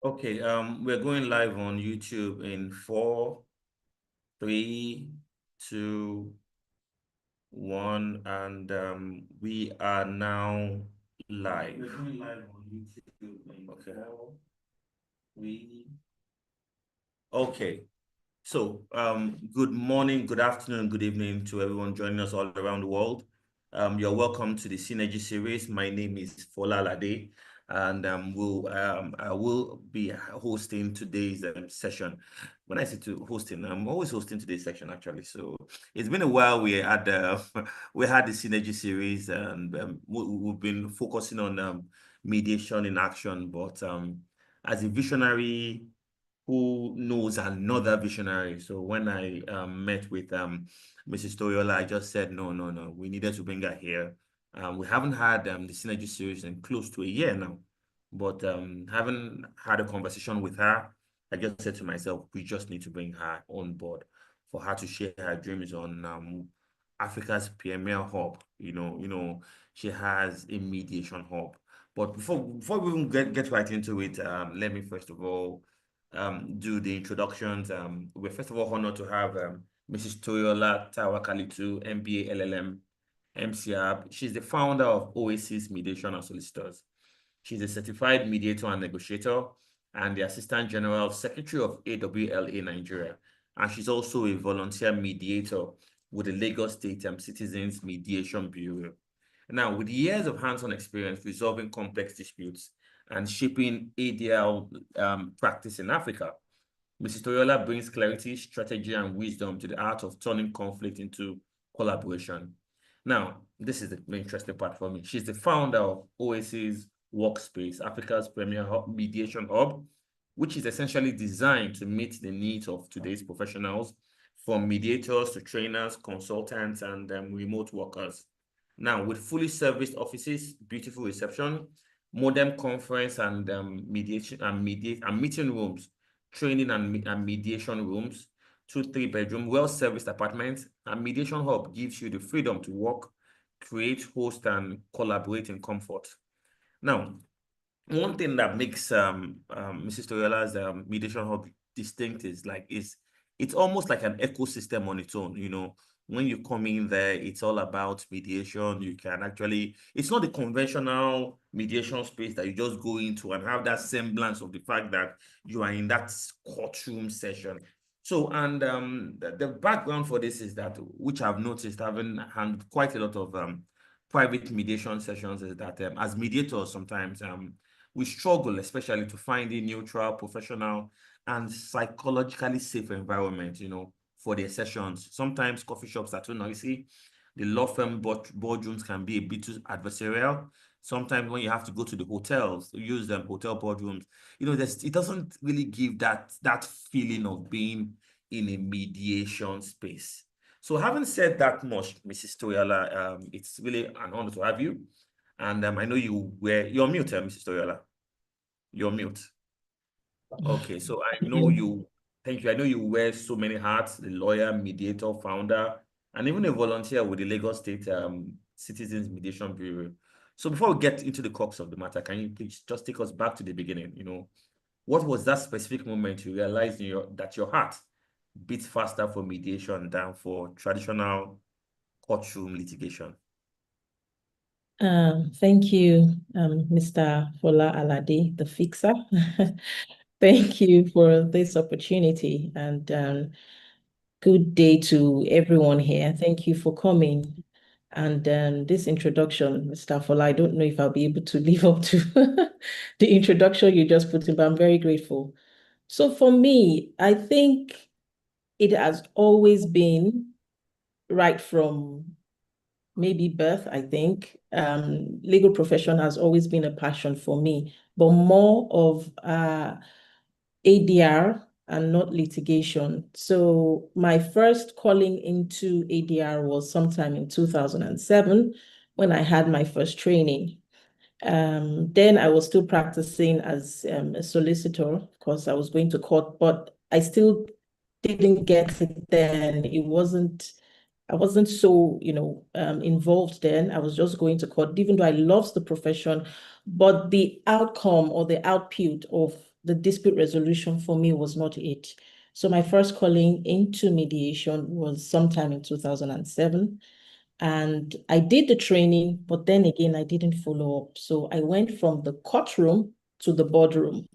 Okay, we're going live on YouTube in 4, 3, 2, 1, and we are now live. We're going live on YouTube in okay. 4, 3. Okay. So, good morning, good afternoon, good evening to everyone joining us all around the world. You're welcome to the Synergy series. My name is Fola Alade, and I will be hosting today's session. When I say to hosting, I'm always hosting today's session actually. So it's been a while. We had we had the Synergy series, and we've been focusing on mediation in action. But as a visionary who knows another visionary. So when I met with Mrs. Toriola, I just said, no, we needed to bring her here. We haven't had the Synergy series in close to a year now, but haven't had a conversation with her. I just said to myself, we just need to bring her on board for her to share her dreams on Africa's premier hub. She has a mediation hub. But before we even get right into it, let me first of all do the introductions. We're first of all honored to have Mrs. Toyola Tawakalitu, MBA LLM, MCAB. She's the founder of Oasis Mediation and Solicitors. She's a certified mediator and negotiator and the Assistant General Secretary of AWLA Nigeria. And she's also a volunteer mediator with the Lagos State Citizens Mediation Bureau. Now, with years of hands-on experience resolving complex disputes and shaping ADL practice in Africa, Mrs. Toyola brings clarity, strategy, and wisdom to the art of turning conflict into collaboration. Now, this is the interesting part for me. She's the founder of Oasis Workspace, Africa's premier mediation hub, which is essentially designed to meet the needs of today's professionals, from mediators to trainers, consultants, and remote workers. Now, with fully serviced offices, beautiful reception, modern conference and mediation and meeting rooms, training and mediation rooms, 2-3 bedroom, well-serviced apartments, and mediation hub gives you the freedom to work, create, host, and collaborate in comfort. Now, one thing that makes Mrs. Toriola's mediation hub distinct is it's almost like an ecosystem on its own. When you come in there, it's all about mediation. You can actually, it's not the conventional mediation space that you just go into and have that semblance of the fact that you are in that courtroom session. So, and the background for this is that, which I've noticed, having had quite a lot of private mediation sessions, is that as mediators, sometimes we struggle, especially to find a neutral, professional, and psychologically safe environment, for their sessions. Sometimes coffee shops are too noisy. The law firm boardrooms can be a bit too adversarial. Sometimes when you have to go to the hotels, use them hotel boardrooms, it doesn't really give that feeling of being in a mediation space. So having said that much, Mrs. Toyala, it's really an honor to have you. And I know you're mute, Mrs. Toyola. You're mute. Okay, so I know you, thank you. I know you wear so many hats, the lawyer, mediator, founder, and even a volunteer with the Lagos State Citizens Mediation Bureau. So before we get into the crux of the matter, can you please just take us back to the beginning? What was that specific moment you realized that your heart beats faster for mediation than for traditional courtroom litigation? Thank you, Mr. Fola Alade, the fixer. Thank you for this opportunity, and good day to everyone here. Thank you for coming. And this introduction, Mr. Fola, I don't know if I'll be able to live up to the introduction you just put in, but I'm very grateful. So for me, I think it has always been right from maybe birth, I think. Legal profession has always been a passion for me, but more of ADR and not litigation. So my first calling into ADR was sometime in 2007 when I had my first training. Then I was still practicing as a solicitor because I was going to court, but I still didn't get it then. I wasn't so, involved then. I was just going to court, even though I loved the profession, but the outcome or the output of the dispute resolution for me was not it. So my first calling into mediation was sometime in 2007. And I did the training, but then again, I didn't follow up. So I went from the courtroom to the boardroom.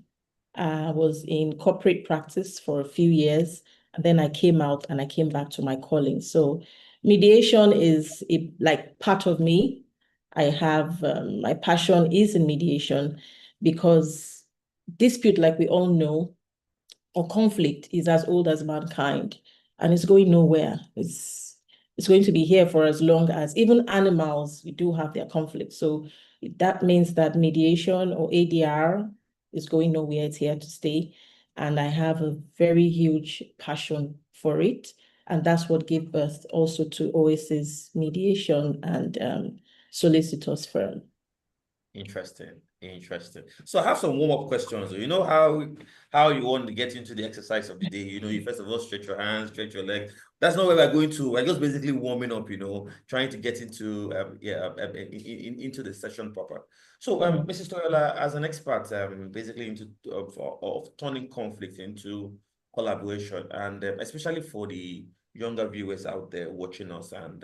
I was in corporate practice for a few years, and then I came out and I came back to my calling. So mediation is like part of me. I have my passion is in mediation because dispute, like we all know, or conflict is as old as mankind and it's going nowhere. It's going to be here for as long as even animals do have their conflict. So that means that mediation or ADR is going nowhere. It's here to stay. And I have a very huge passion for it. And that's what gave birth also to OS's mediation and solicitors firm. Interesting, interesting. So I have some warm-up questions. You know how you want to get into the exercise of the day. You first of all stretch your hands, stretch your legs. That's not where we're going to. We're just basically warming up. Trying to get into into the session proper. So Mm. Mrs. Toyola, as an expert, basically into of turning conflict into collaboration, and especially for the younger viewers out there watching us and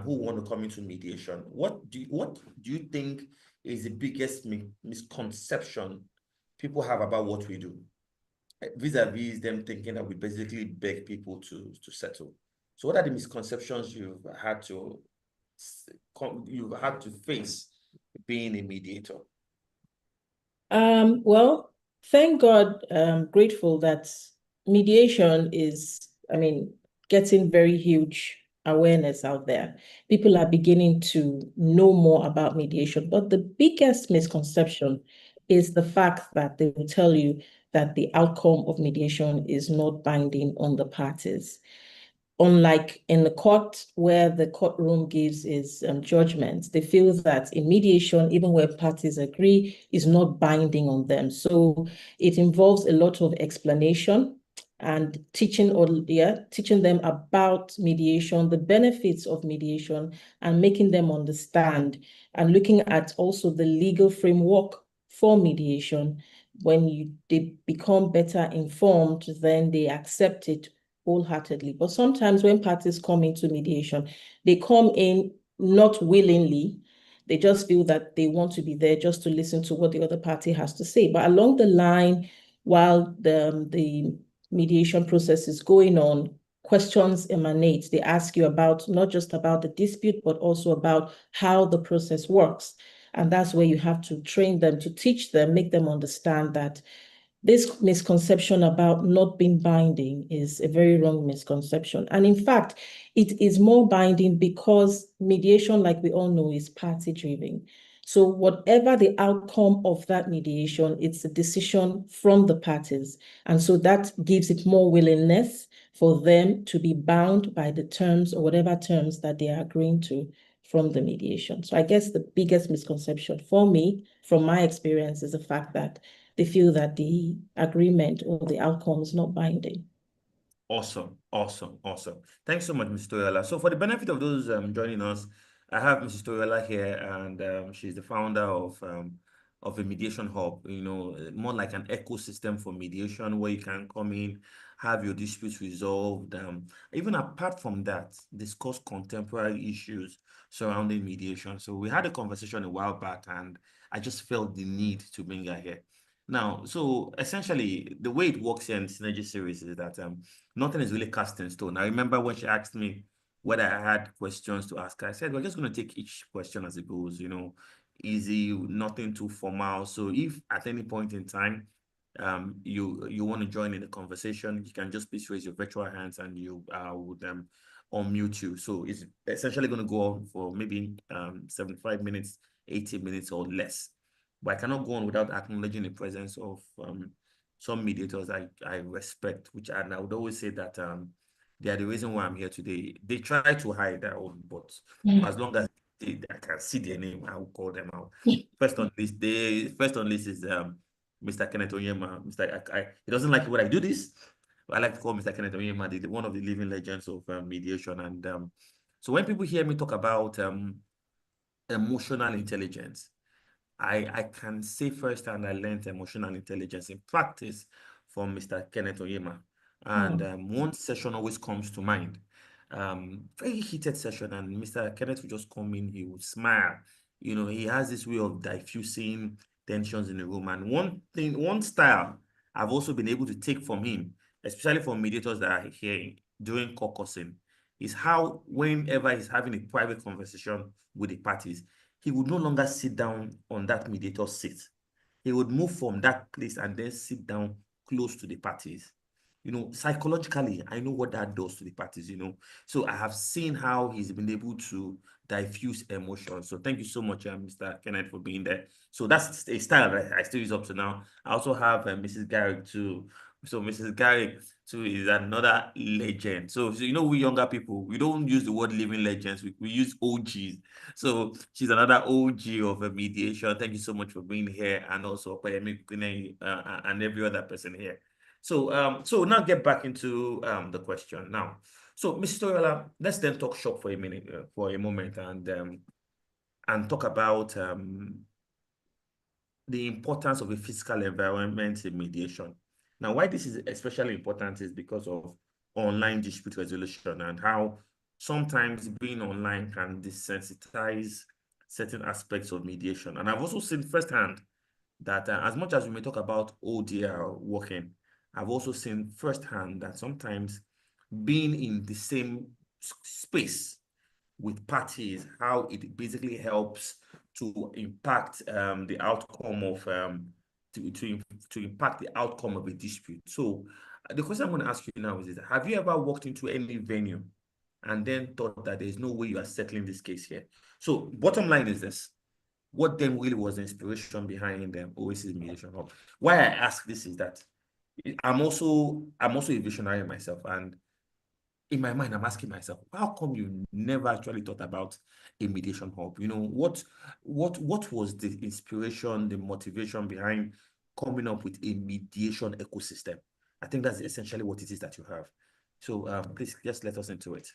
who want to come into mediation, what do you think is the biggest misconception people have about what we do, vis-a-vis them thinking that we basically beg people to settle. So what are the misconceptions you've had to face being a mediator? Well, thank God, grateful that mediation is, I mean, getting very huge awareness out there. People are beginning to know more about mediation, but the biggest misconception is the fact that they will tell you that the outcome of mediation is not binding on the parties. Unlike in the court, where the courtroom gives its judgment, they feel that in mediation, even where parties agree, is not binding on them. So it involves a lot of explanation and teaching them about mediation, the benefits of mediation, and making them understand, and looking at also the legal framework for mediation. When they become better informed, then they accept it wholeheartedly. But sometimes when parties come into mediation, they come in not willingly. They just feel that they want to be there just to listen to what the other party has to say. But along the line, while the mediation process is going on, questions emanate. They ask you about not just about the dispute, but also about how the process works. And that's where you have to train them, to teach them, make them understand that this misconception about not being binding is a very wrong misconception. And in fact, it is more binding because mediation, like we all know, is party driven. So whatever the outcome of that mediation, it's a decision from the parties. And so that gives it more willingness for them to be bound by the terms or whatever terms that they are agreeing to from the mediation. So I guess the biggest misconception for me, from my experience, is the fact that they feel that the agreement or the outcome is not binding. Awesome, awesome, awesome. Thanks so much, Mrs. Toyola. So for the benefit of those joining us, I have Mrs. Toyola here, and she's the founder of a mediation hub, more like an ecosystem for mediation where you can come in, have your disputes resolved. Even apart from that, discuss contemporary issues surrounding mediation. So we had a conversation a while back, and I just felt the need to bring her here. Now, so essentially, the way it works here in Synergy series is that nothing is really cast in stone. I remember when she asked me whether I had questions to ask her, I said, we're just going to take each question as it goes, easy, nothing too formal. So if at any point in time you want to join in the conversation, you can just please raise your virtual hands and you would unmute you. So it's essentially going to go on for maybe 75 minutes, 80 minutes or less. But I cannot go on without acknowledging the presence of some mediators I respect, and I would always say that they are the reason why I'm here today. They try to hide their own, but Mm. as long as I can see their name, I will call them out. First on list is Mr. Kenneth Onyema. He doesn't like it when I do this, but I like to call Mr. Kenneth Onyema one of the living legends of mediation. And so when people hear me talk about emotional intelligence, I can say firsthand I learned emotional intelligence in practice from Mr. Kenneth Oyema. And Hmm. one session always comes to mind. Very heated session, and Mr. Kenneth would just come in, he would smile. You know, he has this way of diffusing tensions in the room. And one thing, one style I've also been able to take from him, especially from mediators that are here during caucusing, is how whenever he's having a private conversation with the parties, he would no longer sit down on that mediator seat. He would move from that place and then sit down close to the parties. You know, psychologically, I know what that does to the parties, you know. So I have seen how he's been able to diffuse emotions. So thank you so much, Mr. Kenneth, for being there. So that's a style that I still use up to now. I also have Mrs. Garrick too. So Mrs. Garrick too is another legend. So you know, we younger people, we don't use the word living legends. We use OGs. So she's another OG of a mediation. Thank you so much for being here, and also Opeyemi Kunle, and every other person here. So now get back into the question now. So, Mrs. Toriola, let's then talk shop for a minute, for a moment, and talk about the importance of a physical environment in mediation. Now, why this is especially important is because of online dispute resolution and how sometimes being online can desensitize certain aspects of mediation. And I've also seen firsthand that as much as we may talk about ODR working, I've also seen firsthand that sometimes being in the same space with parties, how it basically helps to impact the outcome of to impact the outcome of a dispute. So the question I'm going to ask you now is, have you ever walked into any venue and then thought that there's no way you are settling this case here? So bottom line is this. What then really was the inspiration behind Oasis Mediation Hub? Why I ask this is that I'm also a visionary myself, and in my mind, I'm asking myself, how come you never actually thought about a mediation hub? You know, what was the inspiration, the motivation behind coming up with a mediation ecosystem? I think that's essentially what it is that you have. So please just let us into it.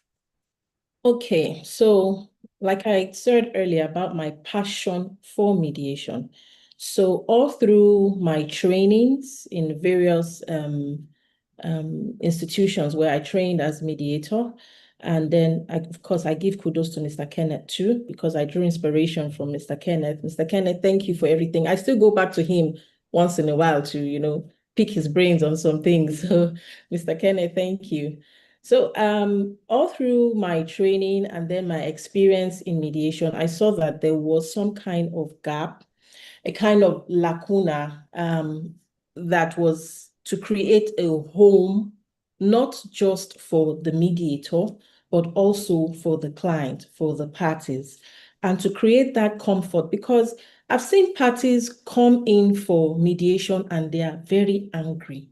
Okay, so like I said earlier about my passion for mediation. So all through my trainings in various institutions where I trained as mediator, and then of course I give kudos to Mr. Kenneth too, because I drew inspiration from Mr. Kenneth. Mr. Kenneth, thank you for everything. I still go back to him once in a while to, pick his brains on some things. So Mr. Kenneth, thank you. So all through my training and then my experience in mediation, I saw that there was some kind of gap, a kind of lacuna that was to create a home, not just for the mediator, but also for the client, for the parties, and to create that comfort because I've seen parties come in for mediation and they are very angry.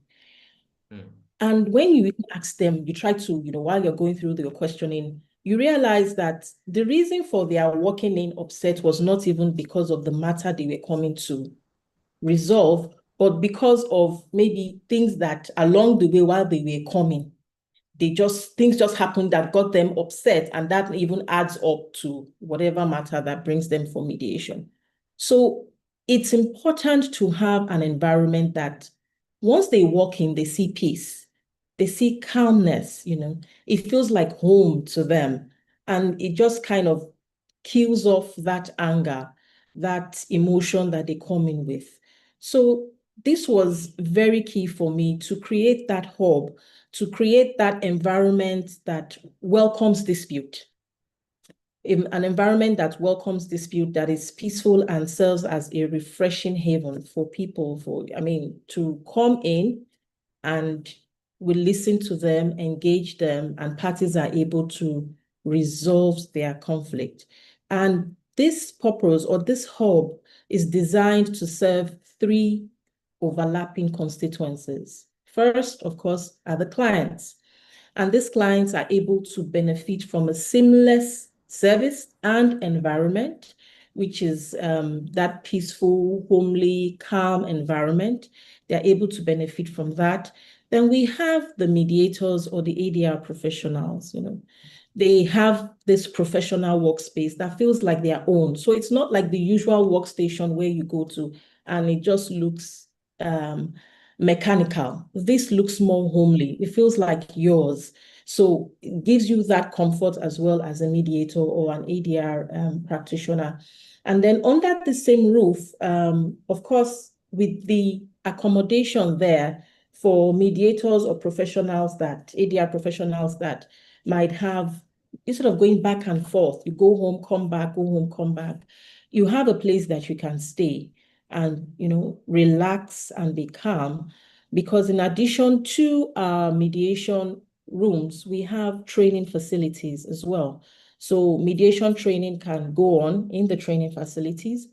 Hmm. And when you ask them, you try to, while you're going through your questioning, you realize that the reason for their walking in upset was not even because of the matter they were coming to resolve, but because of maybe things that along the way while they were coming, things just happened that got them upset, and that even adds up to whatever matter that brings them for mediation. So it's important to have an environment that once they walk in, they see peace, they see calmness, it feels like home to them. And it just kind of kills off that anger, that emotion that they come in with. So this was very key for me to create that hub, to create that environment that welcomes dispute, an environment that welcomes dispute, that is peaceful and serves as a refreshing haven for people, to come in and we listen to them, engage them, and parties are able to resolve their conflict. And this purpose or this hub is designed to serve three overlapping constituencies. First, of course, are the clients. And these clients are able to benefit from a seamless service and environment, which is that peaceful, homely, calm environment. They're able to benefit from that. Then we have the mediators or the ADR professionals, they have this professional workspace that feels like their own. So it's not like the usual workstation where you go to and it just looks um, mechanical. This looks more homely. It feels like yours. So it gives you that comfort as well as a mediator or an ADR practitioner. And then under the same roof, of course, with the accommodation there for mediators or professionals that, ADR professionals that might have, instead of going back and forth, you go home, come back, go home, come back, you have a place that you can stay and, relax and be calm. Because in addition to our mediation rooms, we have training facilities as well. So mediation training can go on in the training facilities,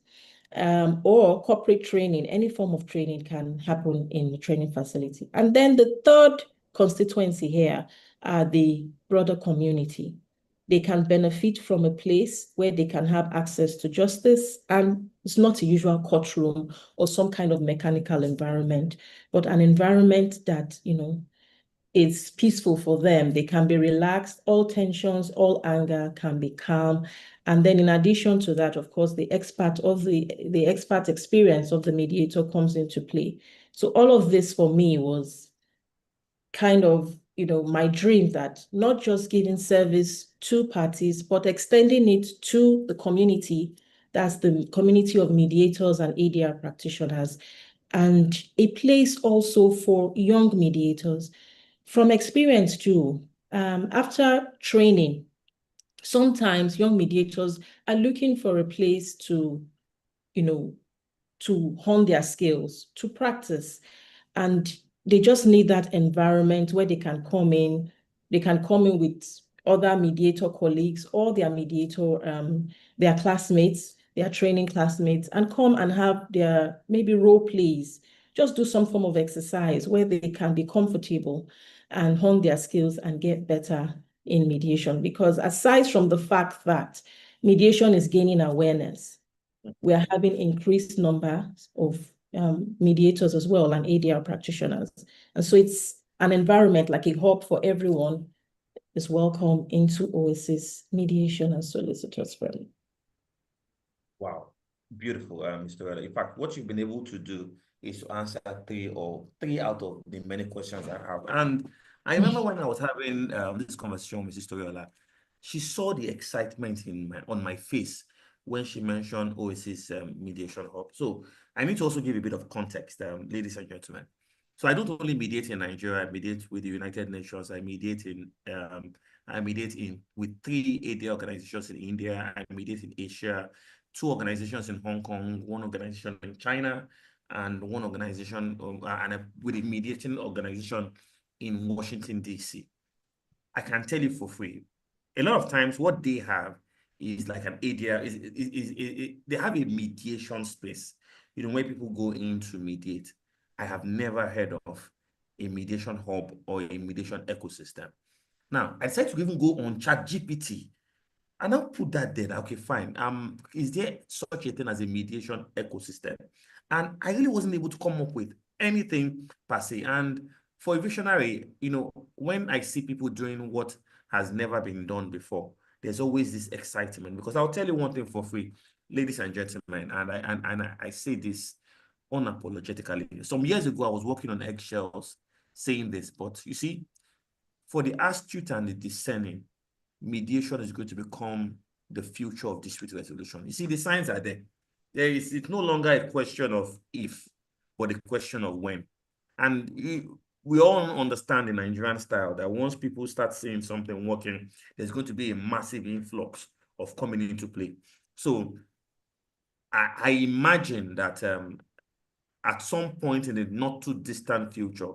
or corporate training, any form of training can happen in the training facility. And then the third constituency here are the broader community. They can benefit from a place where they can have access to justice, and it's not a usual courtroom or some kind of mechanical environment, but an environment that, it's peaceful for them. They can be relaxed. All tensions, all anger can be calm. And then in addition to that, of course, the expert experience of the mediator comes into play. So all of this for me was kind of, my dream, that not just giving service to parties, but extending it to the community. That's the community of mediators and ADR practitioners, and a place also for young mediators. From experience too, after training, sometimes young mediators are looking for a place you know, to hone their skills, to practice. And they just need that environment where they can come in with other mediator colleagues or their classmates, their training classmates, and come and have their maybe role plays. Just do some form of exercise where they can be comfortable and hone their skills and get better in mediation. Because aside from the fact that mediation is gaining awareness, we are having increased numbers of mediators as well and ADR practitioners. And so it's an environment, like a hub for everyone is welcome into Oasis Mediation and Solicitors Firm. Wow, beautiful, Mr. Rella. In fact, what you've been able to do is to answer three out of the many questions I have. And I remember when I was having this conversation with Mrs. Toriola, she saw the excitement on my face when she mentioned Oasis Mediation Hub. So I need to also give a bit of context, ladies and gentlemen. So I don't only mediate in Nigeria, I mediate with the United Nations, I mediate with 3 AD organizations in India, I mediate in Asia, 2 organizations in Hong Kong, 1 organization in China, and 1 organization with a mediating organization in Washington, D.C. I can tell you for free, a lot of times what they have is like an area, they have a mediation space, where people go in to mediate. I have never heard of a mediation hub or a mediation ecosystem. Now, I decided to even go on ChatGPT and I'll put that there. Okay, fine. Is there such a thing as a mediation ecosystem? And I really wasn't able to come up with anything per se. And for a visionary, when I see people doing what has never been done before, there's always this excitement. Because I'll tell you one thing for free, ladies and gentlemen, and I say this unapologetically. Some years ago, I was walking on eggshells saying this, but you see, for the astute and the discerning, mediation is going to become the future of dispute resolution. You see, the signs are there. It's no longer a question of if, but a question of when. And we all understand the Nigerian style that once people start seeing something working, there's going to be a massive influx of coming into play. So I imagine that at some point in the not too distant future,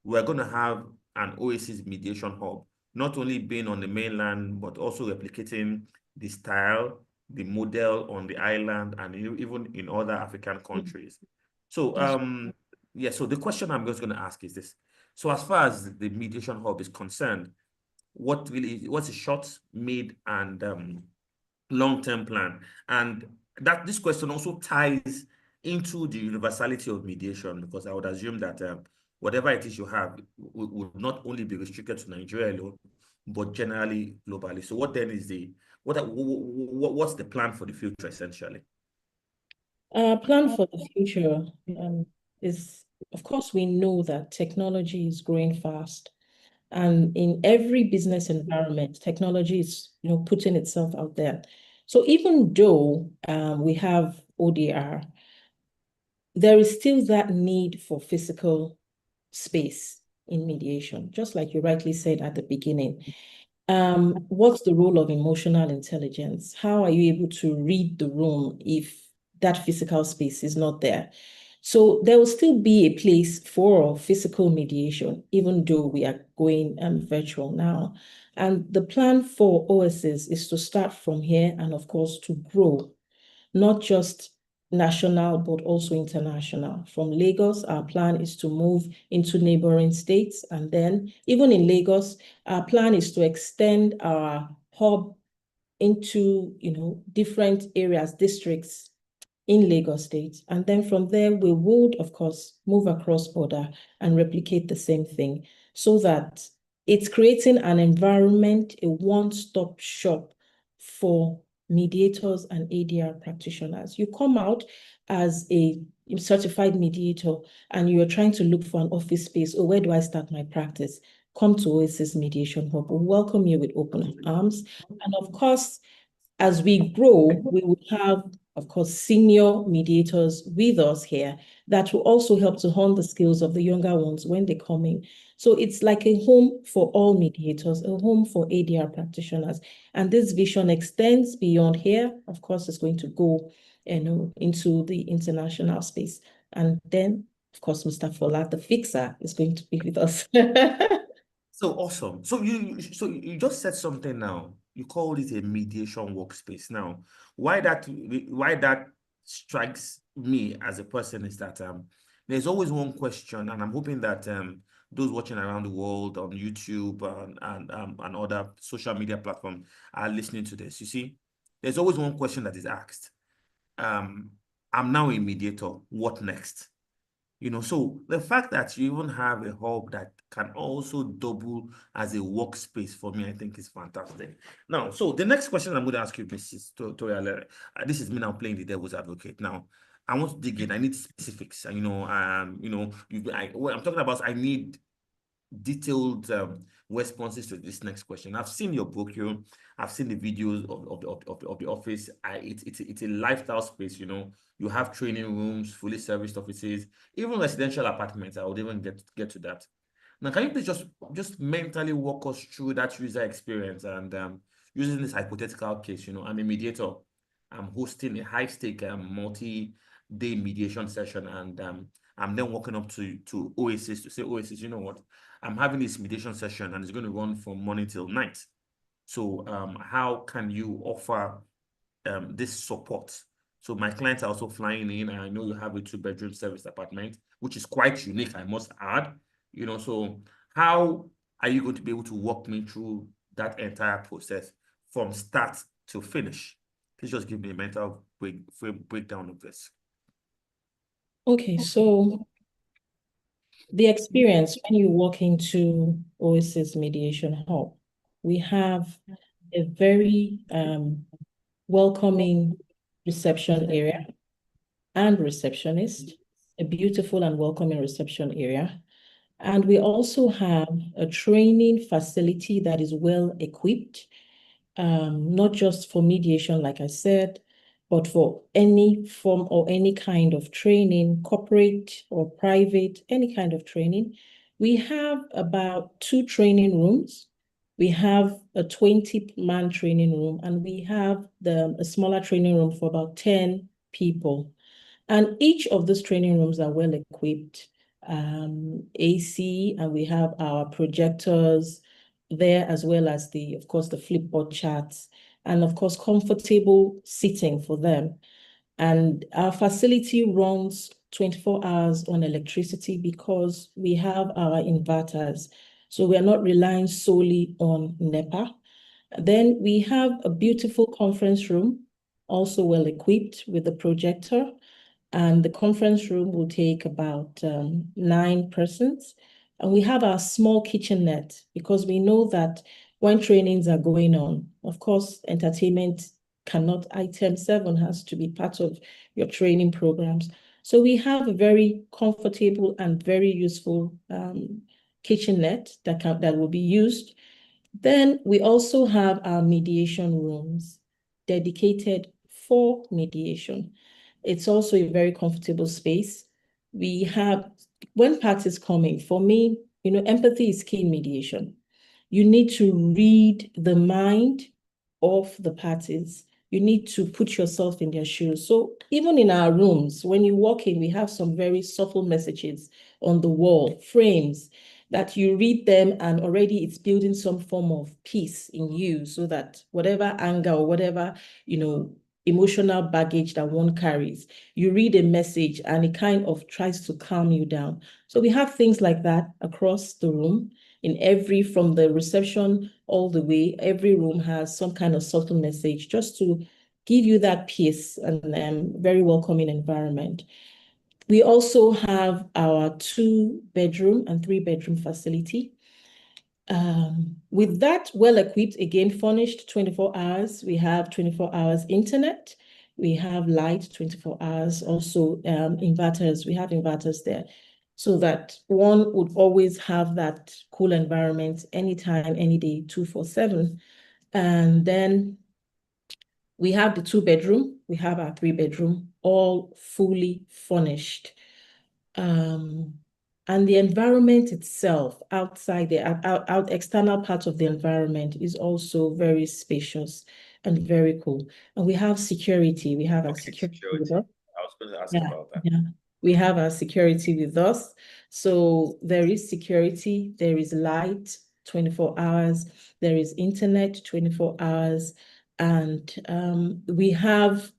we're going to have an Oasis mediation hub, not only being on the mainland, but also replicating the style, the model on the island, and even in other African countries. So, yeah, so the question I'm just going to ask is this. So as far as the mediation hub is concerned, what's a short, mid, and long-term plan? And that this question also ties into the universality of mediation, because I would assume that whatever it is you have would not only be restricted to Nigeria alone, but generally globally. So what then is what's the plan for the future essentially? Our plan for the future is, of course, we know that technology is growing fast. And in every business environment, technology is, putting itself out there. So even though we have ODR, there is still that need for physical space in mediation, just like you rightly said at the beginning. What's the role of emotional intelligence? How are you able to read the room if that physical space is not there? So there will still be a place for physical mediation, even though we are going virtual now. And the plan for OSs is to start from here and, of course, to grow, not just national, but also international. From Lagos, our plan is to move into neighboring states. And then, even in Lagos, our plan is to extend our hub into, different areas, districts in Lagos State. And then from there, we would, of course, move across border and replicate the same thing so that it's creating an environment, a one-stop shop for mediators and ADR practitioners. You come out as a certified mediator and you're trying to look for an office space. Oh, where do I start my practice? Come to Oasis Mediation Hub. We welcome you with open arms. And of course, as we grow, we will have, of course, senior mediators with us here that will also help to hone the skills of the younger ones when they come in. So it's like a home for all mediators, a home for ADR practitioners. And this vision extends beyond here. Of course, it's going to go, into the international space. And then, of course, Mr. Fola, the fixer, is going to be with us. So awesome. So you just said something now. You called it a mediation workspace. Now, why that strikes me as a person is that there's always one question, and I'm hoping that those watching around the world on YouTube and other social media platforms are listening to this. You see, there's always one question that is asked. Um, I'm now a mediator. What next? So the fact that you even have a hub that can also double as a workspace for me, I think is fantastic. Now, so the next question I'm going to ask you, Mrs. Toriale, this is me now playing the devil's advocate. Now, I want to dig in. I need specifics. And, what I'm talking about, I need detailed responses to this next question. I've seen your book, I've seen the videos of the office. It's a lifestyle space, You have training rooms, fully serviced offices, even residential apartments. I would even get to that. Now, can you please just mentally walk us through that user experience and using this hypothetical case, I'm a mediator. I'm hosting a high-stake multi-day mediation session, and I'm then walking up to Oasis to say, Oasis, you know what? I'm having this mediation session and it's going to run from morning till night. So how can you offer this support? So my clients are also flying in, and I know you have a 2-bedroom service apartment, which is quite unique, I must add. So how are you going to be able to walk me through that entire process from start to finish? Please just give me a mental breakdown of this. Okay, so the experience when you walk into Oasis Mediation Hub, we have a very welcoming reception area and receptionist, a beautiful and welcoming reception area. And we also have a training facility that is well equipped, not just for mediation, like I said, but for any form or any kind of training, corporate or private, any kind of training. We have about 2 training rooms. We have a 20-man training room, and we have a smaller training room for about 10 people. And each of those training rooms are well equipped, AC, and we have our projectors there, as well as of course, the flipboard charts, and of course, comfortable seating for them. And our facility runs 24 hours on electricity because we have our inverters. So we are not relying solely on NEPA. Then we have a beautiful conference room, also well equipped with a projector. And the conference room will take about 9 persons. And we have our small kitchenette because we know that when trainings are going on. Of course, entertainment cannot, item 7 has to be part of your training programs. So we have a very comfortable and very useful kitchenette that will be used. Then we also have our mediation rooms dedicated for mediation. It's also a very comfortable space. We have, when parties coming, for me, empathy is key in mediation. You need to read the mind of the parties. You need to put yourself in their shoes. So even in our rooms, when you walk in, we have some very subtle messages on the wall, frames that you read them and already it's building some form of peace in you so that whatever anger or whatever, emotional baggage that one carries, you read a message and it kind of tries to calm you down. So we have things like that across the room. From the reception all the way, every room has some kind of subtle message just to give you that peace and very welcoming environment. We also have our 2-bedroom and 3-bedroom facility. With that well equipped, again, furnished 24 hours, we have 24 hours internet, we have light 24 hours, also inverters, we have inverters there so that one would always have that cool environment anytime, any day, 247. And then we have the 2-bedroom, we have our 3-bedroom, all fully furnished. And the environment itself, outside the external part of the environment is also very spacious and very cool. And we have security. We have our Okay, security security. with us. I was going to ask Yeah, about that. yeah. We have our security with us. So there is security, there is light 24 hours, there is internet 24 hours, and we have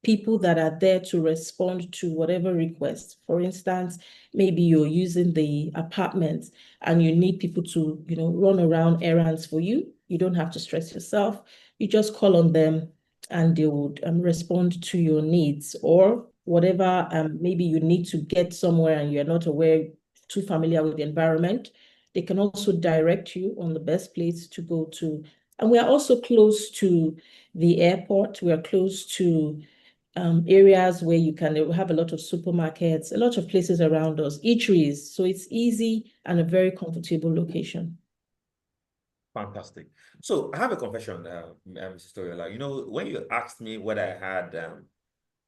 people that are there to respond to whatever request. For instance, maybe you're using the apartment and you need people to, run around errands for you. You don't have to stress yourself. You just call on them and they would respond to your needs or whatever maybe you need to get somewhere and you're not aware, too familiar with the environment. They can also direct you on the best place to go to. And we are also close to the airport. We are close to areas where you can have a lot of supermarkets, a lot of places around us, eateries. So it's easy and a very comfortable location. Fantastic. So I have a confession, Mrs. Toriola. When you asked me whether I had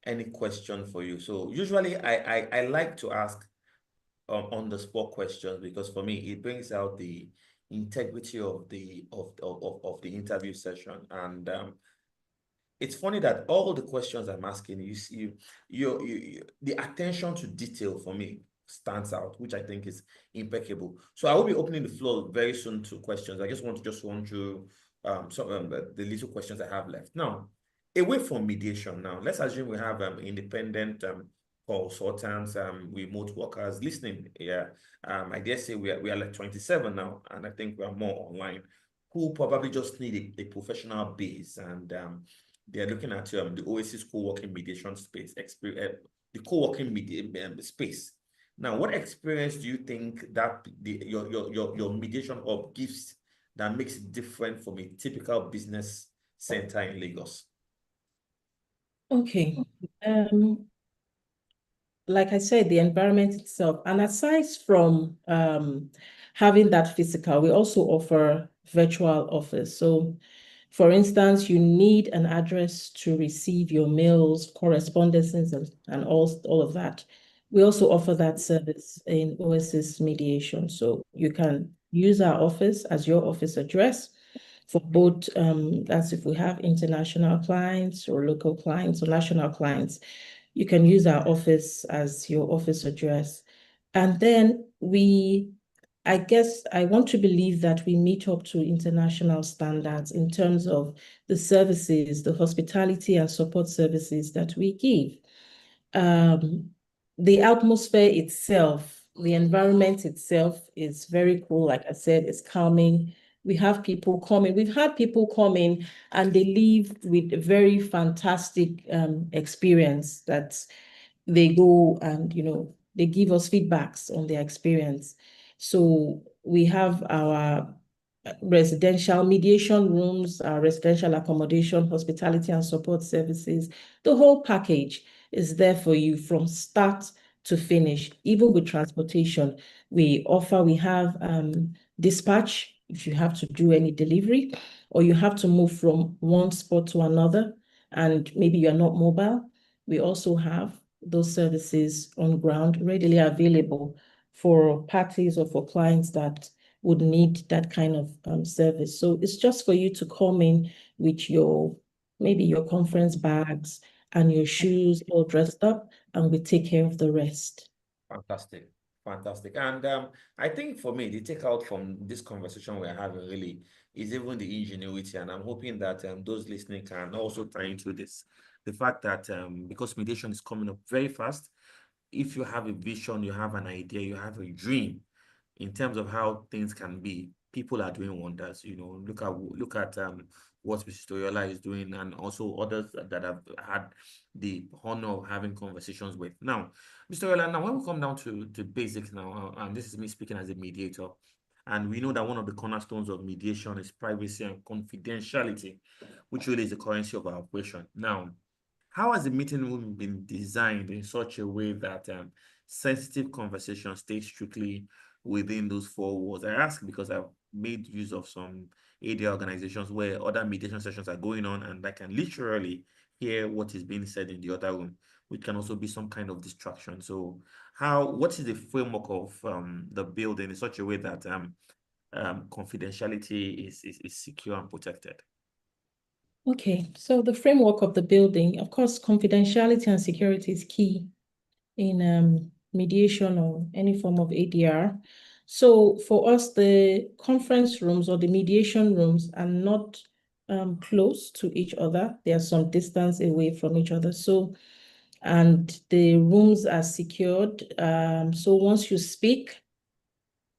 any question for you, so usually I like to ask on the spot questions because for me it brings out the integrity of the interview session. And it's funny that all the questions I'm asking, the attention to detail for me stands out, which I think is impeccable. So I will be opening the floor very soon to questions. I just want to run through some the little questions I have left. Now, away from mediation, now let's assume we have independent consultants, remote workers listening. Yeah, I dare say we are like 27 now, and I think we are more online who probably just need a professional base and they're looking at the Oasis co-working mediation space, the co-working space. Now, what experience do you think that your mediation hub gives that makes it different from a typical business center in Lagos? Okay. Like I said, the environment itself, and aside from having that physical, we also offer virtual office. So for instance, you need an address to receive your mails, correspondences, and all of that. We also offer that service in Oasis Mediation. So you can use our office as your office address for both, that's if we have international clients or local clients or national clients. You can use our office as your office address. And then I guess I want to believe that we meet up to international standards in terms of the services, the hospitality and support services that we give. Um, the atmosphere itself, the environment itself is very cool. Like I said, it's calming. We have people coming. We've had people come in and they leave with a very fantastic experience that they go and, they give us feedbacks on their experience. So we have our residential mediation rooms, residential accommodation, hospitality and support services. The whole package is there for you from start to finish, even with transportation. We have dispatch if you have to do any delivery or you have to move from one spot to another and maybe you're not mobile. We also have those services on ground readily available for parties or for clients that would need that kind of service. So it's just for you to come in with your maybe your conference bags and your shoes all dressed up, and we take care of the rest. Fantastic. Fantastic. And I think for me, the takeout from this conversation we're having really is even the ingenuity. And I'm hoping that those listening can also tie into this. The fact that because mediation is coming up very fast, if you have a vision, you have an idea, you have a dream in terms of how things can be, people are doing wonders. Look at what Mrs. Toyola is doing, and also others that I've had the honor of having conversations with. Now, Mr. Toyola, now when we come down to basics now, and this is me speaking as a mediator, and we know that one of the cornerstones of mediation is privacy and confidentiality, which really is the currency of our operation. Now, how has the meeting room been designed in such a way that sensitive conversations stay strictly within those four walls? I ask because I've made use of some ADA organizations where other mediation sessions are going on and I can literally hear what is being said in the other room, which can also be some kind of distraction. So what is the framework of the building in such a way that confidentiality is secure and protected? Okay, so the framework of the building, of course, confidentiality and security is key in mediation or any form of ADR. So for us, the conference rooms or the mediation rooms are not close to each other. They are some distance away from each other. So, and the rooms are secured. So once you speak,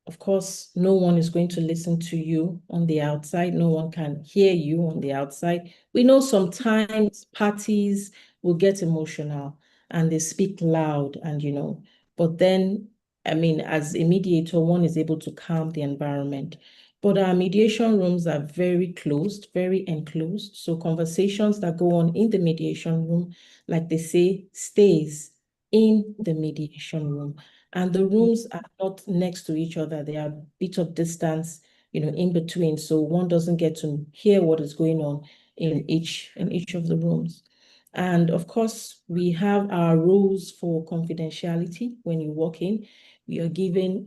of course, no one is going to listen to you on the outside. No one can hear you on the outside. We know sometimes parties will get emotional and they speak loud and, but then, I mean, as a mediator, one is able to calm the environment. But our mediation rooms are very closed, very enclosed. So conversations that go on in the mediation room, like they say, stays in the mediation room. And the rooms are not next to each other. They are a bit of distance, in between. So one doesn't get to hear what is going on in each of the rooms. And of course, we have our rules for confidentiality. When you walk in, we are given,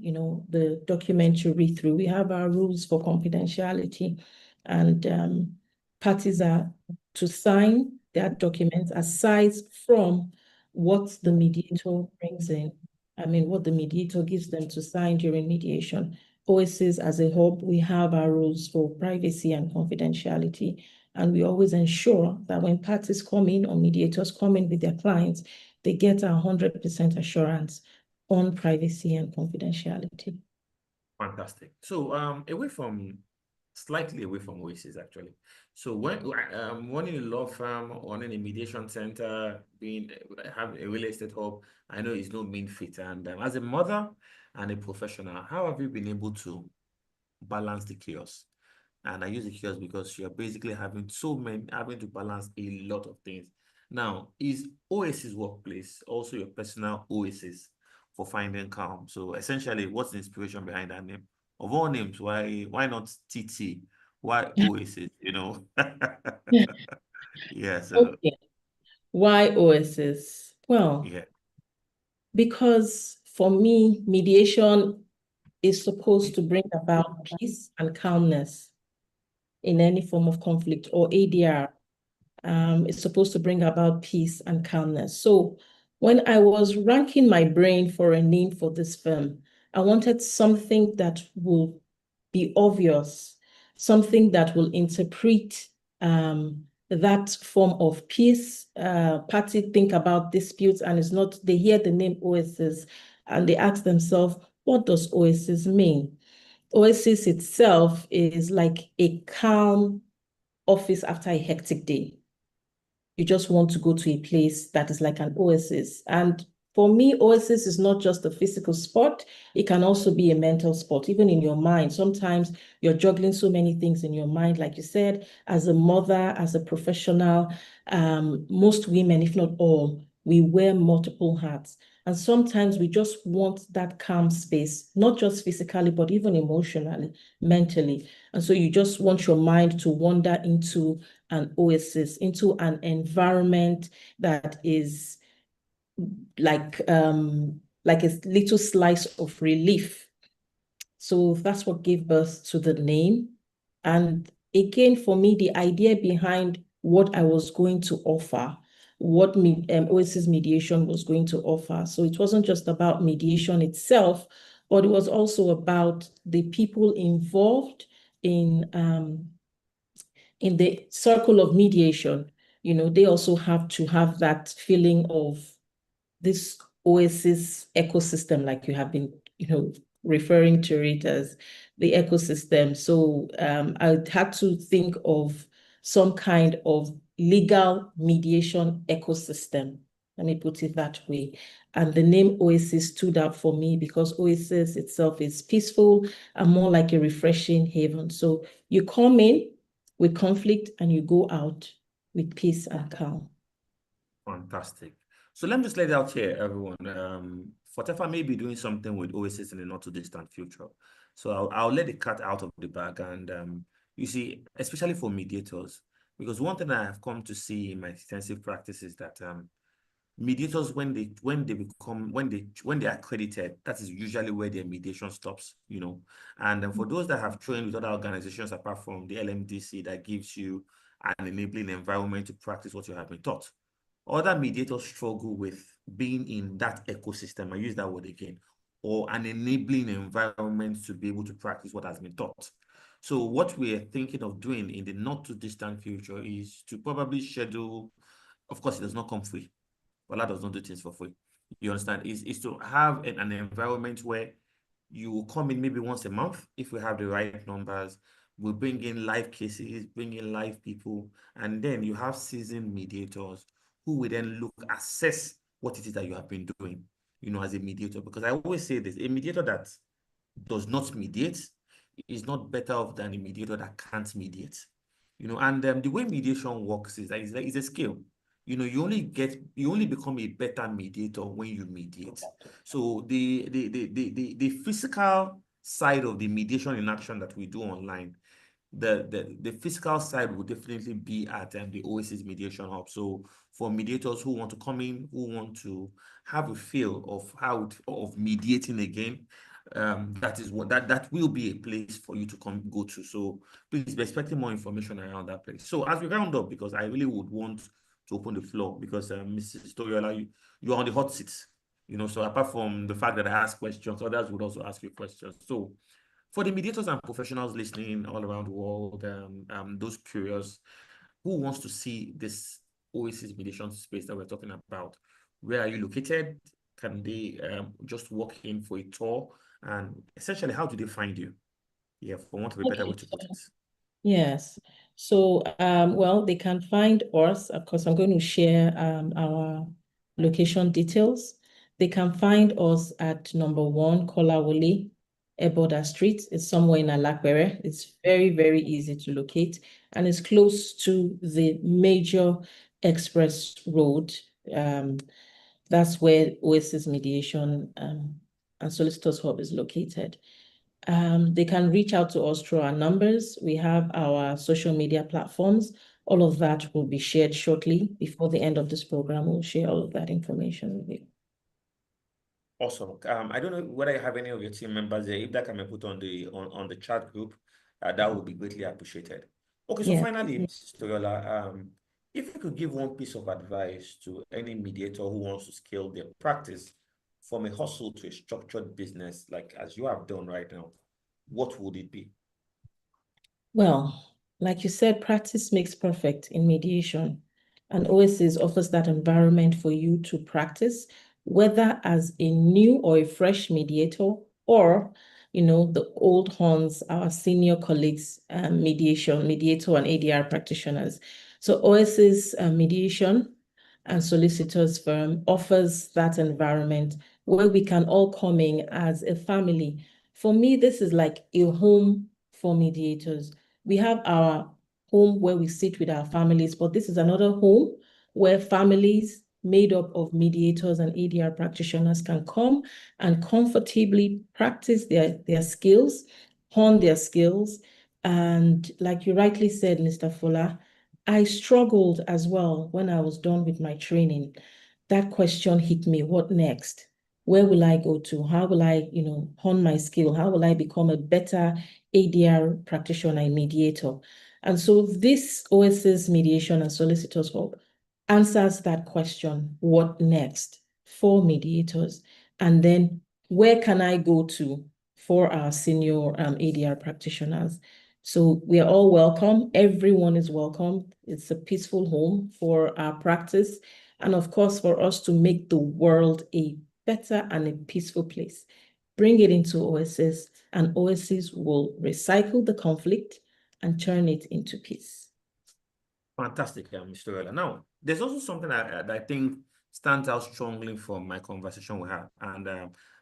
the document to read through. We have our rules for confidentiality, and parties are to sign that document aside from what the mediator brings in. I mean, what the mediator gives them to sign during mediation. OSCs as a hub, we have our rules for privacy and confidentiality. And we always ensure that when parties come in or mediators come in with their clients, they get 100% assurance on privacy and confidentiality. Fantastic. So, slightly away from Oasis, actually. So, when running a law firm, running a mediation center, have a real estate hub, I know it's no mean feat. And as a mother and a professional, how have you been able to balance the chaos? And I use the chaos because you're basically having to balance a lot of things. Now, is Oasis Workplace also your personal oasis for finding calm? So essentially, what's the inspiration behind that name? Of all names, why not TT? Why Oasis? Yeah, so Okay. Why OSs? Well, yeah. because for me, mediation is supposed to bring about peace and calmness in any form of conflict, or ADR. Is supposed to bring about peace and calmness. So when I was ranking my brain for a name for this film, I wanted something that will be obvious, something that will interpret that form of peace. Party think about disputes and it's not, they hear the name Oasis and they ask themselves, what does Oasis mean? Oasis itself is like a calm office after a hectic day. You just want to go to a place that is like an oasis. And For me, Oasis is not just a physical sport, it can also be a mental sport, even in your mind. Sometimes you're juggling so many things in your mind, like you said, as a mother, as a professional, most women, if not all, we wear multiple hats. And sometimes we just want that calm space, not just physically, but even emotionally, mentally. And so you just want your mind to wander into an oasis, into an environment that is like a little slice of relief. So that's what gave birth to the name. And again, for me, the idea behind what I was going to offer, what Oasis Mediation was going to offer. So it wasn't just about mediation itself, but it was also about the people involved in the circle of mediation. You know, they also have to have that feeling of this oasis ecosystem, like you have been, referring to it as the ecosystem. So I had to think of some kind of legal mediation ecosystem. Let me put it that way. And the name Oasis stood out for me because Oasis itself is peaceful and more like a refreshing haven. So you come in with conflict and you go out with peace and calm. Fantastic. So let me just lay it out here, everyone. Fortefa may be doing something with Oasis in the not too distant future. So I'll let the cat out of the bag. And you see, especially for mediators, because one thing I have come to see in my extensive practice is that mediators, when they are accredited, that is usually where their mediation stops, And for those that have trained with other organizations apart from the LMDC that gives you an enabling environment to practice what you have been taught. Other mediators struggle with being in that ecosystem, I use that word again, or an enabling environment to be able to practice what has been taught. So what we're thinking of doing in the not too distant future is to probably schedule, of course, it does not come free. Fola does not do things for free. You understand? Is to have an environment where you will come in maybe once a month if we have the right numbers. We'll bring in live cases, bring in live people, and then you have seasoned mediators who will then assess what it is that you have been doing, as a mediator. Because I always say this, a mediator that does not mediate is not better off than a mediator that can't mediate. And the way mediation works is that it's a skill. You only become a better mediator when you mediate. So the physical side of the mediation in action that we do online, the physical side will definitely be at the Oasis Mediation Hub. So for mediators who want to come in, who want to have a feel of of mediating again, that will be a place for you to go to. So please be expecting more information around that place. So as we round up, because I really would want to open the floor, because Mrs. Toriola, you're on the hot seat. So apart from the fact that I ask questions, others would also ask you questions. So for the mediators and professionals listening all around the world, those curious, who wants to see this Oasis mediation space that we're talking about? Where are you located? Can they just walk in for a tour? And essentially, how do they find you? Yeah, for want of a better way Okay. to put it. Yes. So, well, they can find us. Of course, I'm going to share our location details. They can find us at number 1 Kolawole, Eboda Street. It's somewhere in Alakwere. It's very, very easy to locate, and it's close to the major express road. That's where Oasis Mediation and Solicitors Hub is located. They can reach out to us through our numbers. We have our social media platforms. All of that will be shared shortly. Before the end of this program, we'll share all of that information with you. Awesome. I don't know whether you have any of your team members there. If that can be put on the chat group, that would be greatly appreciated. Okay, so Yeah. finally, Mrs. Toriola, if you could give one piece of advice to any mediator who wants to scale their practice from a hustle to a structured business, like as you have done right now, what would it be? Well, like you said, practice makes perfect in mediation. And Oasis offers that environment for you to practice, whether as a new or a fresh mediator, or, the old horns, our senior colleagues, mediator and ADR practitioners. So Oasis mediation and solicitors firm offers that environment where we can all come in as a family. For me, this is like a home for mediators. We have our home where we sit with our families, but this is another home where families made up of mediators and ADR practitioners can come and comfortably practice their skills, hone their skills. And like you rightly said, Mr. Fuller, I struggled as well when I was done with my training. That question hit me, what next? Where will I go to? How will I, hone my skill? How will I become a better ADR practitioner and mediator? And so this OSS Mediation and Solicitors Hub answers that question, what next for mediators? And then where can I go to for our senior ADR practitioners? So we are all welcome. Everyone is welcome. It's a peaceful home for our practice. And of course, for us to make the world a better and a peaceful place. Bring it into OSS, and OSS will recycle the conflict and turn it into peace. Fantastic, Mr. Ella. Now, there's also something that I think stands out strongly from my conversation we had, and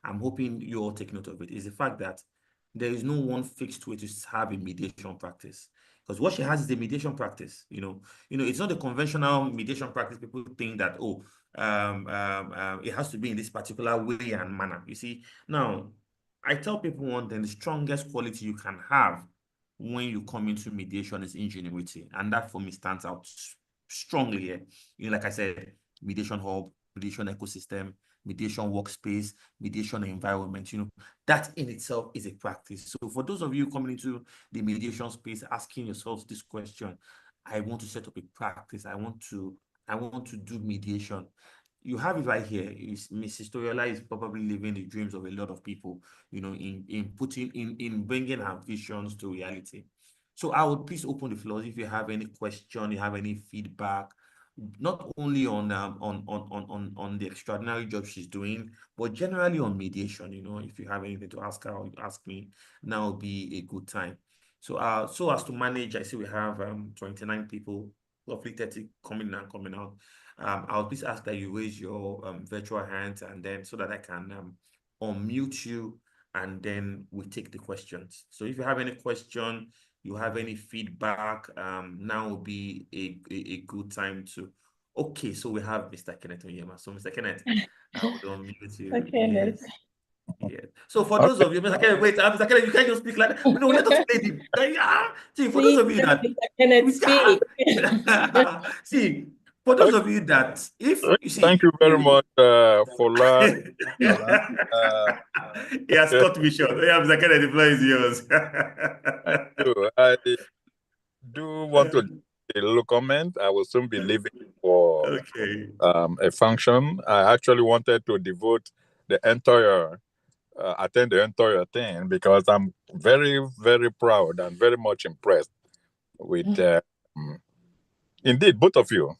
I'm hoping you all take note of it, is the fact that there is no one fixed way to have a mediation practice. Because what she has is a mediation practice. It's not the conventional mediation practice. People think that, oh, it has to be in this particular way and manner. You see, now I tell people one thing: the strongest quality you can have when you come into mediation is ingenuity. And that for me stands out strongly here. Like I said, mediation hub, mediation ecosystem, mediation workspace, mediation environment, that in itself is a practice. So for those of you coming into the mediation space, asking yourselves this question, I want to set up a practice. I want to do mediation. You have it right here. Mrs. Toriola is probably living the dreams of a lot of people, in bringing her visions to reality. So I would please open the floor if you have any question, you have any feedback, not only on the extraordinary job she's doing, but generally on mediation. If you have anything to ask her or ask me, now would be a good time. So as to manage, I see we have 29 people, roughly 30 coming in and coming out. I'll please ask that you raise your virtual hands, and then so that I can unmute you, and then we take the questions. So if you have any question, you have any feedback, now will be a good time to. Okay, so we have Mr. Kenneth Onyema. So Mr. Kenneth, I would unmute you. Okay. Yes. Yeah. So for those Okay. of you, Mr. Kenneth, wait, Mr. Kenneth, you can't just speak like that. No, let us play the. Yeah. See, for those Please of you let that. Mr. Kenneth speak. See, for those of you that, if you Thank see, you very much, Fola. he has cut me short. Yeah, Mr. Kenneth, the floor is yours. Thank you. I do want to a little comment. I will soon be leaving for Okay. a function. I actually wanted to devote the entire, attend the entire thing because I'm very, very proud and very much impressed with, indeed, both of you.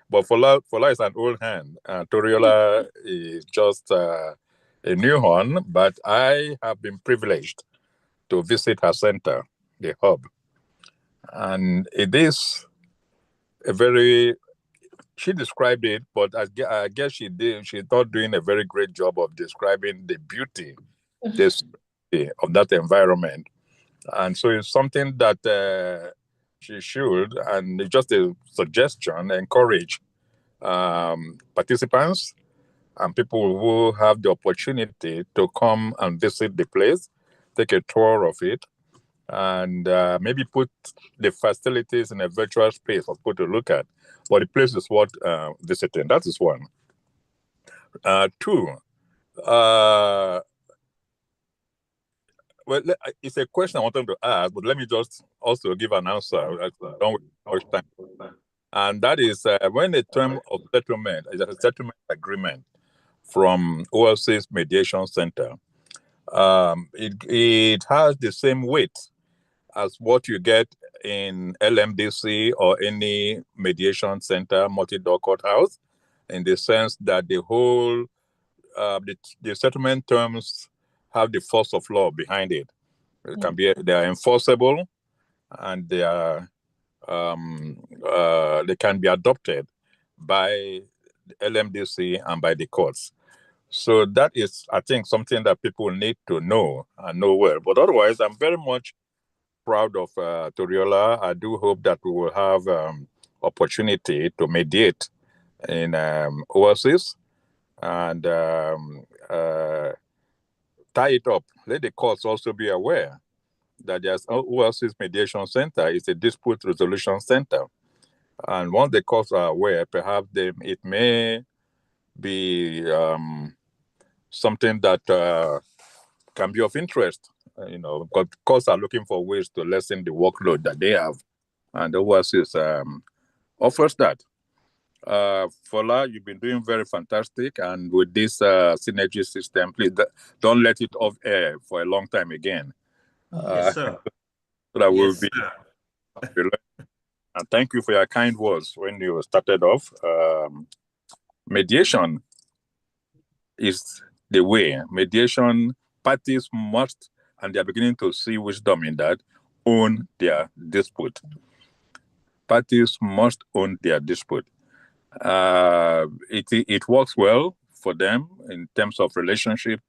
But Fola is an old hand. Toriola is just a new one, but I have been privileged to visit her center, the hub. And it is a very, she described it, but I guess she's not doing a very great job of describing the beauty, the safety of that environment. And so it's something that she should, and it's just a suggestion, encourage participants and people who have the opportunity to come and visit the place, take a tour of it, and maybe put the facilities in a virtual space for people to look at. But the place is worth visiting. That is one. Two, uh, well, it's a question I wanted to ask, but let me just also give an answer. I don't waste much time. And that is when a term of settlement is a settlement agreement from OLC's Mediation Center, it has the same weight as what you get in LMDC or any mediation center, multi-door courthouse, in the sense that the whole the settlement terms have the force of law behind it. It can be they are enforceable, and they can be adopted by LMDC and by the courts. So that is, I think, something that people need to know and know well. But otherwise, I'm very much proud of Toriola. I do hope that we will have opportunity to mediate in overseas and tie it up. Let the courts also be aware that there's overseas mediation center is a dispute resolution center. And once the courts are aware, perhaps it may be something that can be of interest, because courts are looking for ways to lessen the workload that they have. And overseas offers that. Fola, you've been doing very fantastic. And with this synergy system, please don't let it off air for a long time again. Yes, sir. So that Yes, will sir. be. And thank you for your kind words when you started off. Mediation is the way. Mediation parties must, and they're beginning to see wisdom in that, own their dispute. Parties must own their dispute. It works well for them in terms of relationship,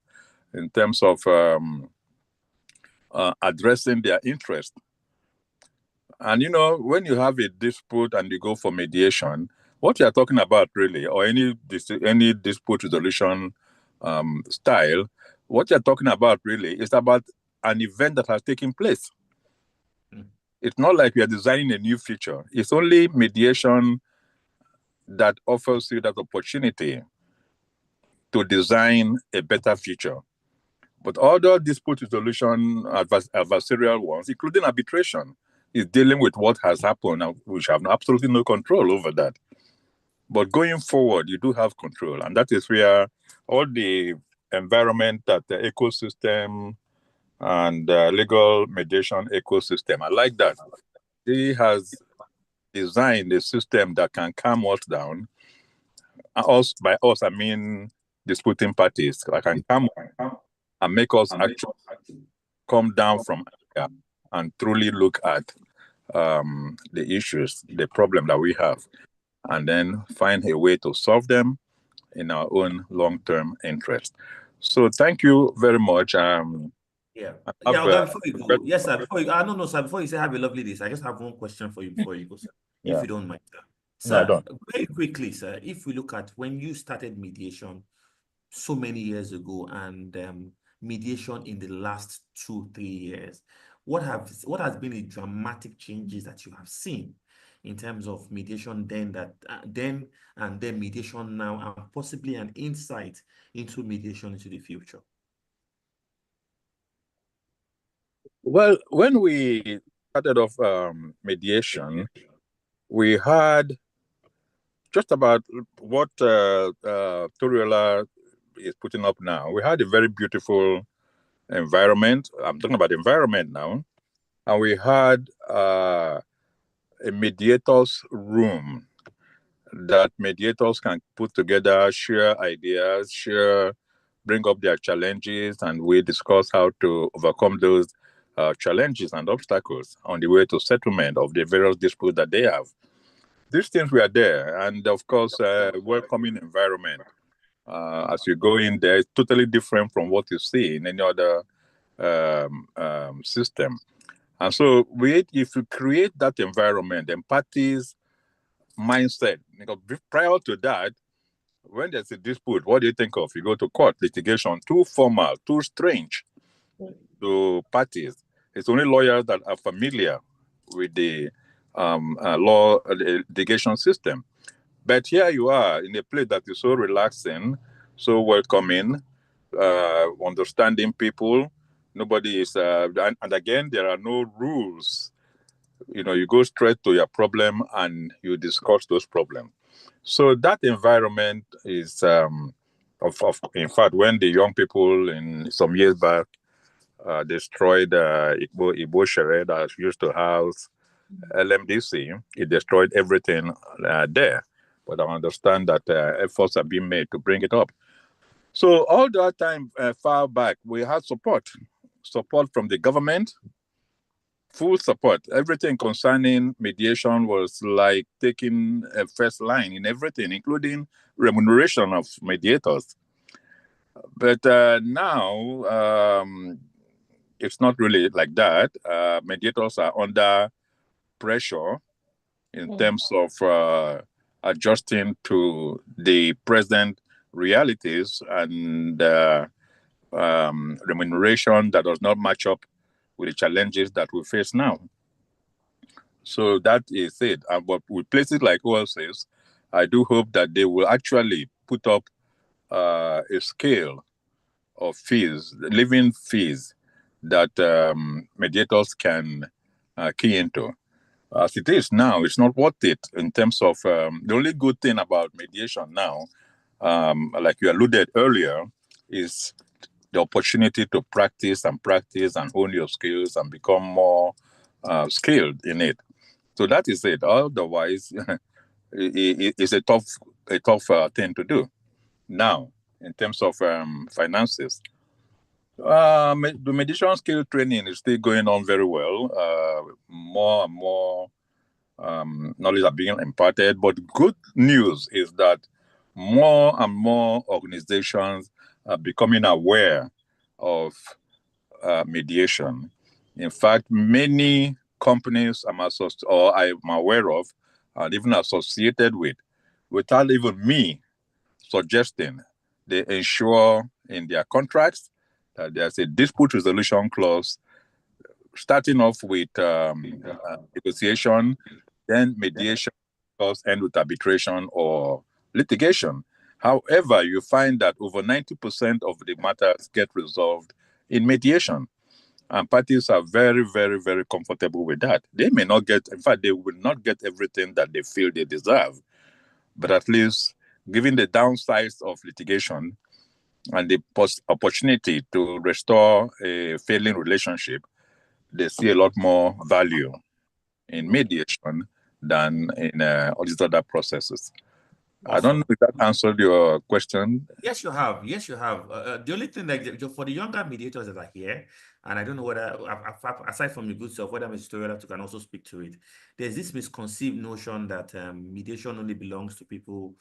in terms of addressing their interest. And when you have a dispute and you go for mediation, what you are talking about really, or any dispute resolution style, what you're talking about really is about an event that has taken place. It's not like we are designing a new feature. It's only mediation that offers you that opportunity to design a better future. But other dispute resolution adversarial ones, including arbitration, is dealing with what has happened, and we have absolutely no control over that. But going forward, you do have control, and that is where all the environment, that the ecosystem, and legal mediation ecosystem, I like that. He has designed a system that can calm us down. By us, I mean disputing parties. That can calm and make us actually come down from anger and truly look at the issues, the problem that we have, and then find a way to solve them in our own long-term interest. So thank you very much. Yeah, before you go, yes, sir. I don't know, sir. Before you say have a lovely day, sir, I just have one question for you before you go, sir. If you don't mind, sir. No, I don't. Very quickly, sir, if we look at when you started mediation so many years ago and mediation in the last 2-3 years, what has been the dramatic changes that you have seen in terms of mediation then mediation now, and possibly an insight into mediation into the future? Well, when we started off mediation, we had just about what Toriola is putting up now. We had a very beautiful environment. I'm talking about environment now. And we had a mediators room that mediators can put together, share ideas, bring up their challenges, and we discuss how to overcome those challenges and obstacles on the way to settlement of the various disputes that they have. These things were there, and of course, welcoming environment. As you go in there, it's totally different from what you see in any other system. And so, if you create that environment, then parties' mindset, prior to that, when there's a dispute, what do you think of? You go to court, litigation, too formal, too strange to parties. It's only lawyers that are familiar with the law litigation system. But here you are in a place that is so relaxing, so welcoming, understanding people. Nobody is, and again, there are no rules. You go straight to your problem and you discuss those problems. So that environment is, in fact, when the young people in some years back destroyed Igbo Shere that used to house LMDC, it destroyed everything there. But I understand that efforts are being made to bring it up. So all that time far back, we had support from the government, full support. Everything concerning mediation was like taking a first line in everything, including remuneration of mediators. But now it's not really like that. Mediators are under pressure in terms of adjusting to the present realities and remuneration that does not match up with the challenges that we face now. So that is it. But with places like OLCs, I do hope that they will actually put up a scale of fees, living fees, that mediators can key into. As it is now, it's not worth it in terms of the only good thing about mediation now, like you alluded earlier, is the opportunity to practice and hone your skills and become more skilled in it. So that is it. Otherwise, it's a tough thing to do. Now, in terms of finances, the mediation skill training is still going on very well. More and more knowledge are being imparted. But good news is that more and more organizations are becoming aware of mediation. In fact, many companies I'm aware of and even associated with, without even me suggesting, they ensure in their contracts that there's a dispute resolution clause starting off with negotiation, then mediation, clause end with arbitration or litigation. However, you find that over 90% of the matters get resolved in mediation. And parties are very, very, very comfortable with that. They may not get, in fact, they will not get everything that they feel they deserve. But at least, given the downsides of litigation and the opportunity to restore a failing relationship, they see a lot more value in mediation than in all these other processes. Awesome. I don't know if that answered your question. Yes, you have. Yes, you have. The only thing that for the younger mediators that are here, and I don't know whether, aside from your good self, whether Mr. Toriola can also speak to it, there's this misconceived notion that mediation only belongs to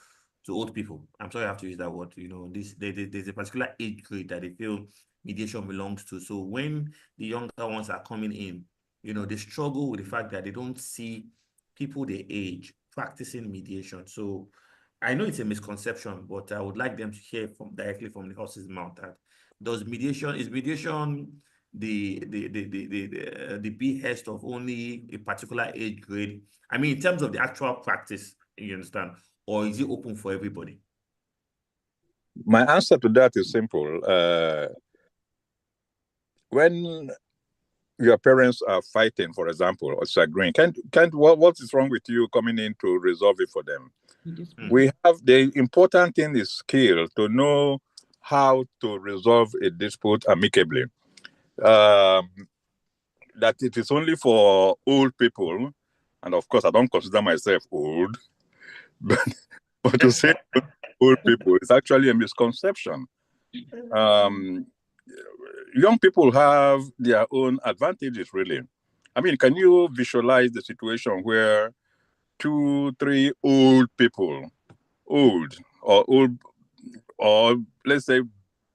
old people. I'm sorry I have to use that word. You know, there's a particular age grade that they feel mediation belongs to. So when the younger ones are coming in, you know, they struggle with the fact that they don't see people their age practicing mediation. So I know it's a misconception, but I would like them to hear directly from the horse's mouth that is mediation the behest of only a particular age grade? I mean, in terms of the actual practice, you understand, or is it open for everybody? My answer to that is simple. When your parents are fighting, for example, or disagreeing, what is wrong with you coming in to resolve it for them? We have the important thing is skill to know how to resolve a dispute amicably. That it is only for old people, and of course I don't consider myself old, but to say old people is actually a misconception. Young people have their own advantages, really. I mean, can you visualize the situation where 2-3 old people, or let's say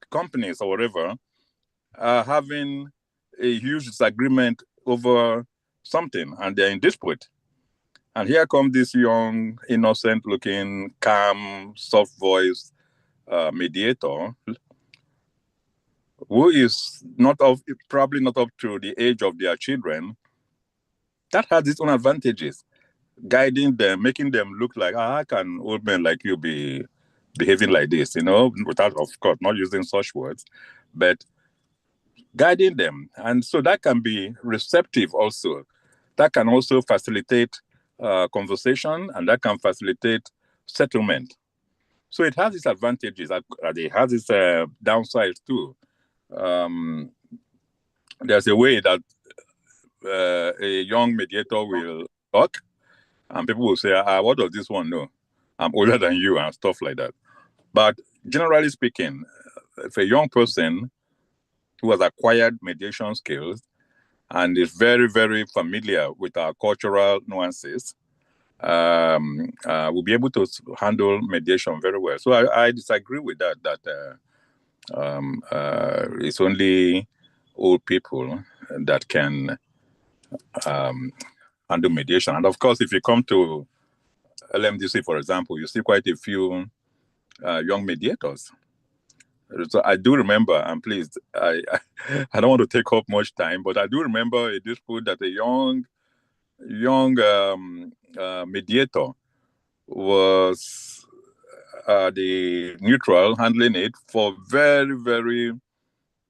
companies or whatever, are having a huge disagreement over something and they're in dispute? And here comes this young, innocent-looking, calm, soft-voiced mediator who is probably not up to the age of their children. That has its own advantages, guiding them, making them look like, how can old men like you be behaving like this, without, of course, not using such words, but guiding them. And so that can be receptive also. That can also facilitate conversation, and that can facilitate settlement. So it has its advantages. It has its downsides too. There's a way that a young mediator will talk, and people will say, what does this one know? I'm older than you, and stuff like that. But generally speaking, if a young person who has acquired mediation skills and is very, very familiar with our cultural nuances, will be able to handle mediation very well. So I disagree with that, it's only old people that can handle mediation. And of course, if you come to LMDC, for example, you see quite a few young mediators. So I do remember, and please, I don't want to take up much time, but I do remember a dispute that a young mediator was the neutral handling it for very, very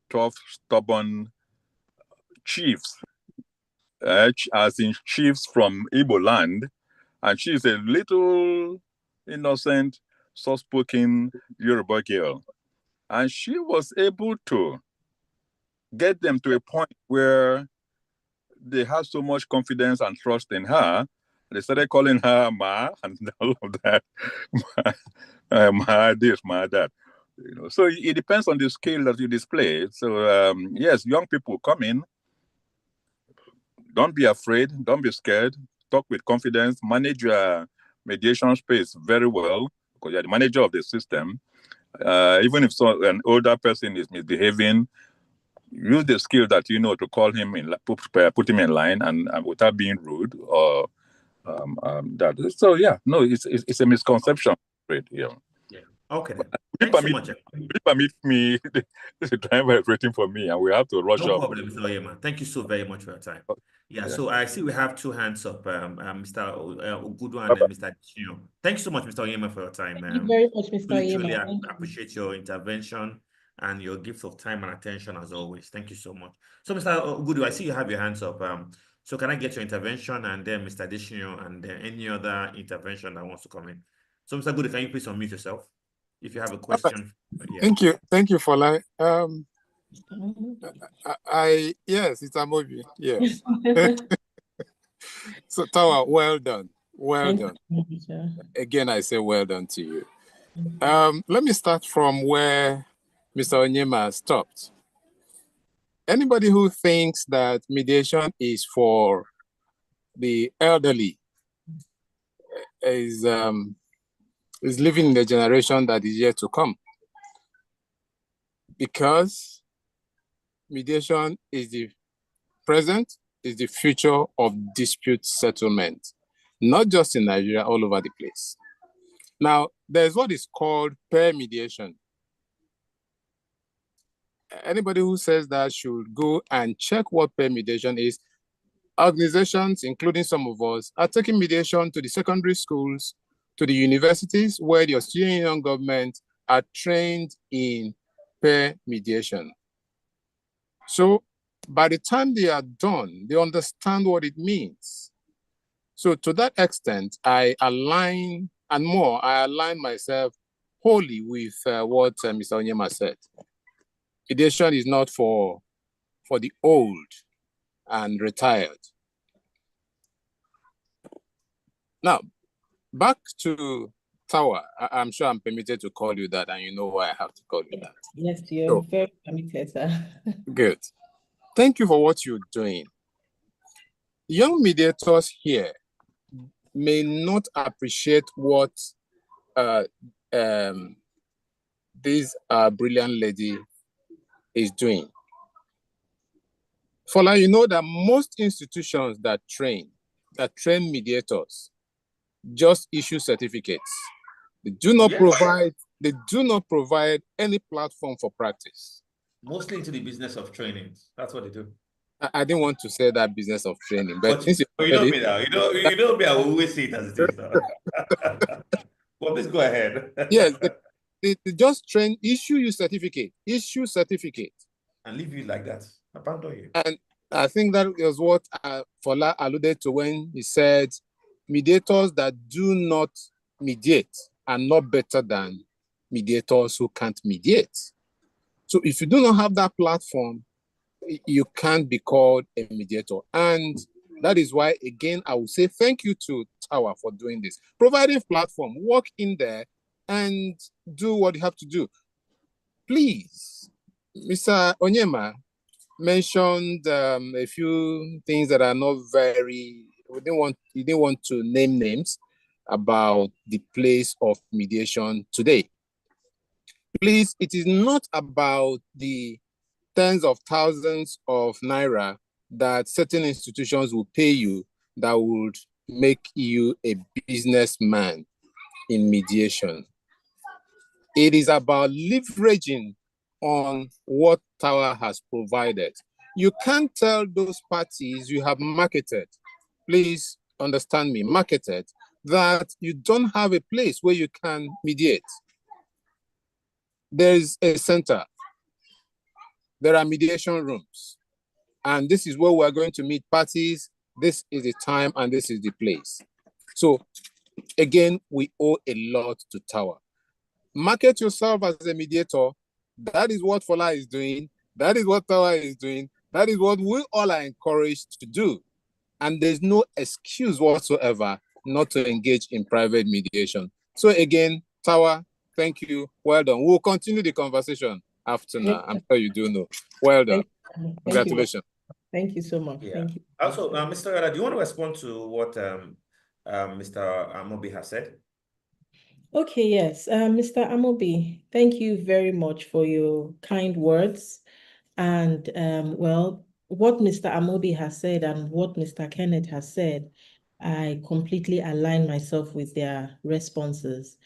tough, stubborn chiefs, as in chiefs from Igbo land. And she's a little innocent, soft-spoken Yoruba girl. And she was able to get them to a point where they had so much confidence and trust in her. They started calling her Ma and all of that. Ma this, Ma that. So it depends on the skill that you display. So yes, young people come in. Don't be afraid. Don't be scared. Talk with confidence. Manage your mediation space very well because you're the manager of the system. Even if an older person is misbehaving, use the skill that you know to call him in, put him in line, and without being rude or that. So yeah, no, it's a misconception. Yeah. Okay. Thanks so much. Permit me. The driver is waiting for me, and we have to rush No up. problem, Mr. Oyema. Thank you so very much for your time. Yeah, so I see we have two hands up, Mr. Ogudu and Mr. Chino. Thank you so much, Mr. Oyema, for your time. Thank you very much, Mr. Truly Oyema. appreciate your intervention and your gift of time and attention as always. Thank you so much. So, Mr. Ogudu, I see you have your hands up. So can I get your intervention, and then Mr. Adesina, and then any other intervention that wants to come in? So, Mr. Ogudu, can you please unmute yourself if you have a question? Yeah. Thank you, Fola. Yes, it's a movie. Yes. So Tawa, well done. Well done. Again, I say well done to you. Let me start from where Mr. Onyema stopped. Anybody who thinks that mediation is for the elderly is living in the generation that is yet to come. Because mediation is the present, is the future of dispute settlement, not just in Nigeria, all over the place. Now, there's what is called pair mediation. Anybody who says that should go and check what pair mediation is. Organizations, including some of us, are taking mediation to the secondary schools, to the universities, where the Australian Union government are trained in pair mediation. So by the time they are done, they understand what it means. So to that extent, I align myself wholly with what Mr. Onyema said. Mediation is not for the old and retired. Now, back to Tawa. I'm sure I'm permitted to call you that, and you know why I have to call you that. Yes, you're very permitted, sir. Good. Thank you for what you're doing. Young mediators here may not appreciate what this brilliant lady is doing. Fola, you know that most institutions that train mediators just issue certificates. They do not provide any platform for practice. Mostly into the business of training. That's what they do. I didn't want to say that business of training, but since you know me now. You know me, I will always say it as it is. Well, please go ahead. Yes, they just issue you certificate, and leave you like that. Abandon you. And I think that was what Fola alluded to when he said mediators that do not mediate are not better than mediators who can't mediate. So if you do not have that platform, you can't be called a mediator. And that is why, again, I will say thank you to Tawa for doing this. Providing platform, walk in there and do what you have to do. Please, Mr. Onyema, mentioned a few things that are not very, you didn't want to name names about the place of mediation today. Please, it is not about the tens of thousands of naira that certain institutions will pay you that would make you a businessman in mediation. It is about leveraging on what Tower has provided. You can't tell those parties you have marketed, please understand me, marketed, that you don't have a place where you can mediate. There is a center. There are mediation rooms. And this is where we're going to meet parties. This is the time and this is the place. So again, we owe a lot to Tower. Market yourself as a mediator. That is what Fola is doing. That is what Tower is doing. That is what we all are encouraged to do. And there's no excuse whatsoever not to engage in private mediation. So again, Tower, thank you. Well done. We'll continue the conversation after now. I'm sure you do know. Well done. Congratulations. Thank you so much. Yeah. Thank you. Also, Mr. Rada, do you want to respond to what Mr. Amobi has said? Okay, yes. Mr. Amobi, thank you very much for your kind words. And well, what Mr. Amobi has said and what Mr. Kenneth has said, I completely align myself with their responses.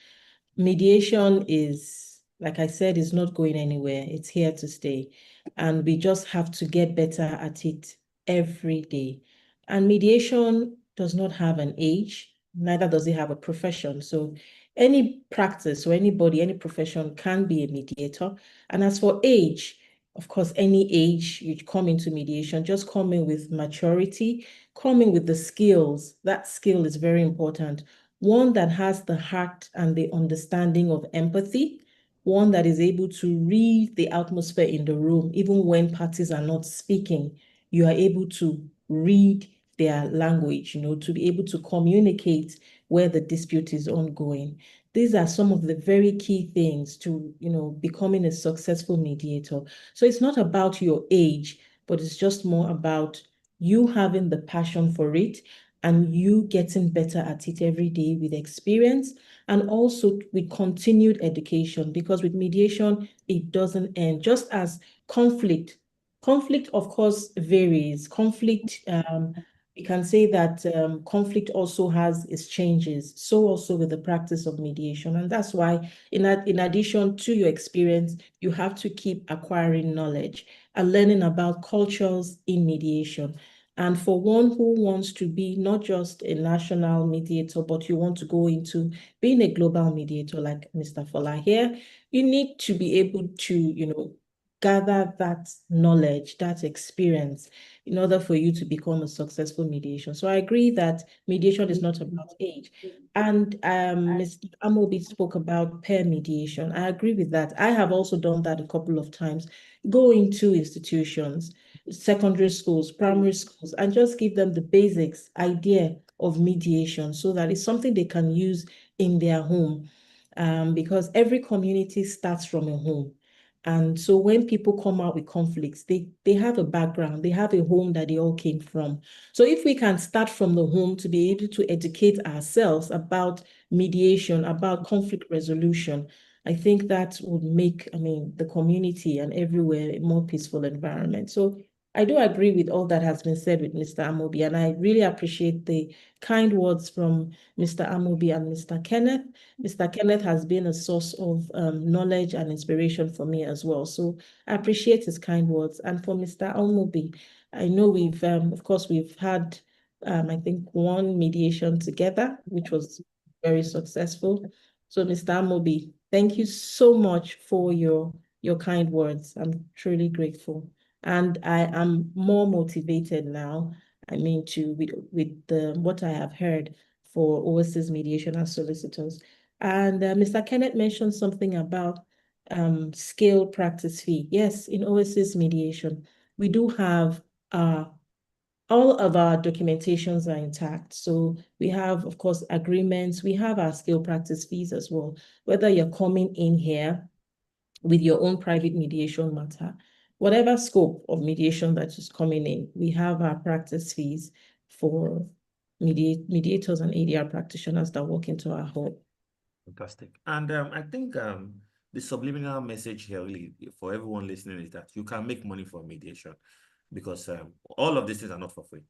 Mediation is, like I said, is not going anywhere. It's here to stay. And we just have to get better at it every day. And mediation does not have an age, neither does it have a profession. So any practice or anybody, any profession can be a mediator. And as for age, of course, any age you come into mediation, just come in with maturity, come in with the skills. That skill is very important. One that has the heart and the understanding of empathy, one that is able to read the atmosphere in the room, even when parties are not speaking, you are able to read their language, to be able to communicate where the dispute is ongoing. These are some of the very key things to, becoming a successful mediator. So it's not about your age, but it's just more about you having the passion for it and you getting better at it every day with experience and also with continued education, because with mediation, it doesn't end. Just as conflict, of course, varies. Conflict, we can say that conflict also has its changes. So also with the practice of mediation. And that's why in addition to your experience, you have to keep acquiring knowledge and learning about cultures in mediation. And for one who wants to be not just a national mediator, but you want to go into being a global mediator like Mr. Fola here, you need to be able to, gather that knowledge, that experience in order for you to become a successful mediation. So I agree that mediation is not about age. And Mr. Amobi spoke about peer mediation. I agree with that. I have also done that a couple of times. Go into institutions, secondary schools, primary schools, and just give them the basics idea of mediation so that it's something they can use in their home. Because every community starts from a home. And so when people come out with conflicts, they have a background, they have a home that they all came from. So if we can start from the home to be able to educate ourselves about mediation, about conflict resolution, I think that would make, the community and everywhere a more peaceful environment. So I do agree with all that has been said with Mr. Amobi, and I really appreciate the kind words from Mr. Amobi and Mr. Kenneth. Mr. Kenneth has been a source of knowledge and inspiration for me as well. So I appreciate his kind words. And for Mr. Amobi, I know we've, of course, we've had, I think, one mediation together, which was very successful. So Mr. Amobi, thank you so much for your kind words. I'm truly grateful. And I am more motivated now, with what I have heard for overseas mediation and solicitors. And Mr. Kenneth mentioned something about scale practice fee. Yes, in overseas mediation, we do have all of our documentations are intact. So we have, of course, agreements. We have our scale practice fees as well. Whether you're coming in here with your own private mediation matter, whatever scope of mediation that is coming in, we have our practice fees for mediators and ADR practitioners that walk into our hub. Fantastic. And I think the subliminal message here really for everyone listening is that you can make money from mediation, because all of these things are not for free.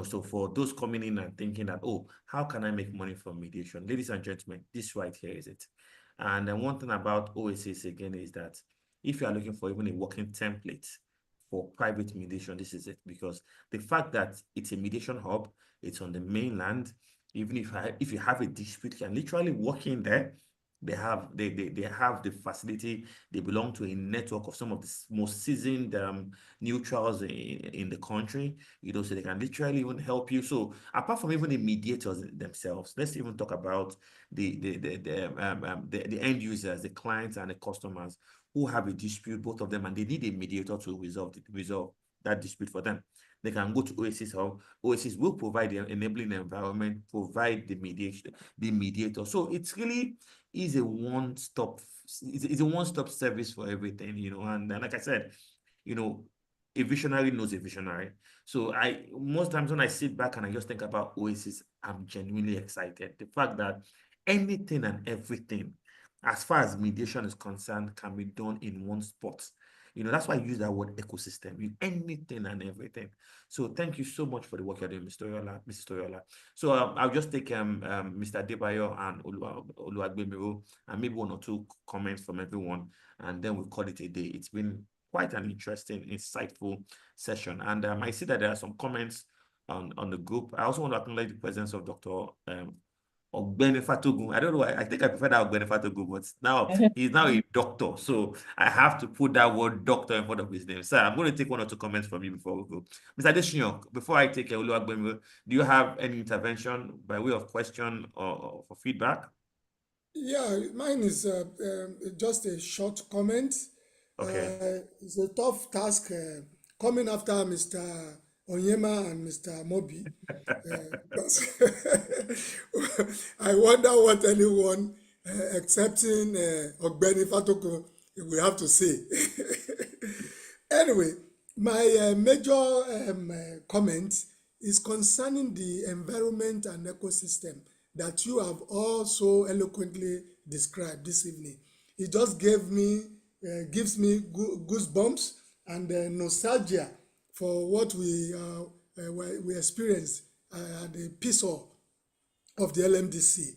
So for those coming in and thinking that, oh, how can I make money from mediation? Ladies and gentlemen, this right here is it. And then one thing about OSS again is that if you are looking for even a working template for private mediation, this is it. Because the fact that it's a mediation hub, it's on the mainland, even if you have a dispute, you can literally walk in there. They have the facility. They belong to a network of some of the most seasoned neutrals in the country, so they can literally even help you. So apart from even the mediators themselves, let's even talk about the end users, the clients and the customers who have a dispute, both of them, and they need a mediator to resolve that dispute for them. They can go to Oasis Hub. Oasis will provide the enabling environment, provide the mediator. So it's really is a one-stop service for everything, and like I said, a visionary knows a visionary. So most times when I sit back and I just think about Oasis, I'm genuinely excited. The fact that anything and everything, as far as mediation is concerned, can be done in one spot. That's why I use that word ecosystem, anything and everything. So thank you so much for the work you're doing, Mrs. Toriola. So I'll just take Mr. Debayo and Oluwagbemiro and maybe one or two comments from everyone, and then we'll call it a day. It's been quite an interesting, insightful session. And I see that there are some comments on the group. I also want to acknowledge the presence of Dr. Ogbeni Fatogun. I don't know. I think I prefer that Ogbeni Fatogun, but now he's now a doctor. So I have to put that word doctor in front of his name. So I'm going to take one or two comments from you before we go. Mr. Adesina, before I take Oluwagbemi, do you have any intervention by way of question or for feedback? Yeah, mine is just a short comment. Okay. It's a tough task coming after Mr. Onyema and Mr. Mobi. Because I wonder what anyone, excepting Ogbeni Fatoko, will have to say. Anyway, my major comment is concerning the environment and ecosystem that you have all so eloquently described this evening. It just gives me goosebumps and nostalgia for what we experienced at the peace of the LMDC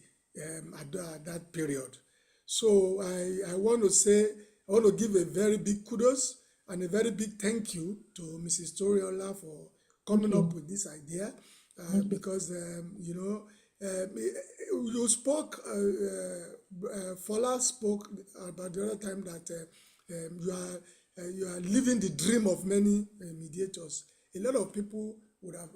at that period. So I want to give a very big kudos and a very big thank you to Mrs. Toriola for coming up with this idea, because you spoke, Fola spoke about the other time that you are living the dream of many mediators. A lot of people would have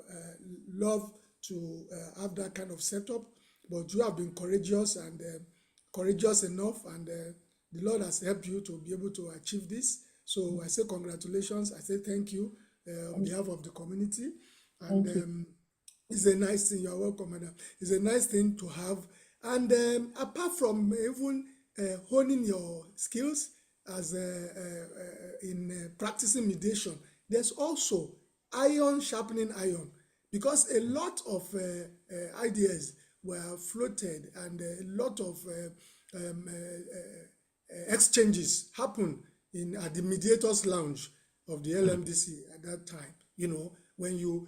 loved to have that kind of setup, but you have been courageous enough, and the Lord has helped you to be able to achieve this. So I say congratulations. I say thank you on behalf of the community. And it's a nice thing. You're welcome, madam. It's a nice thing to have. And apart from even honing your skills as in practicing mediation, there's also iron sharpening iron, because a lot of ideas were floated and a lot of exchanges happened at the mediators lounge of the LMDC at that time. When you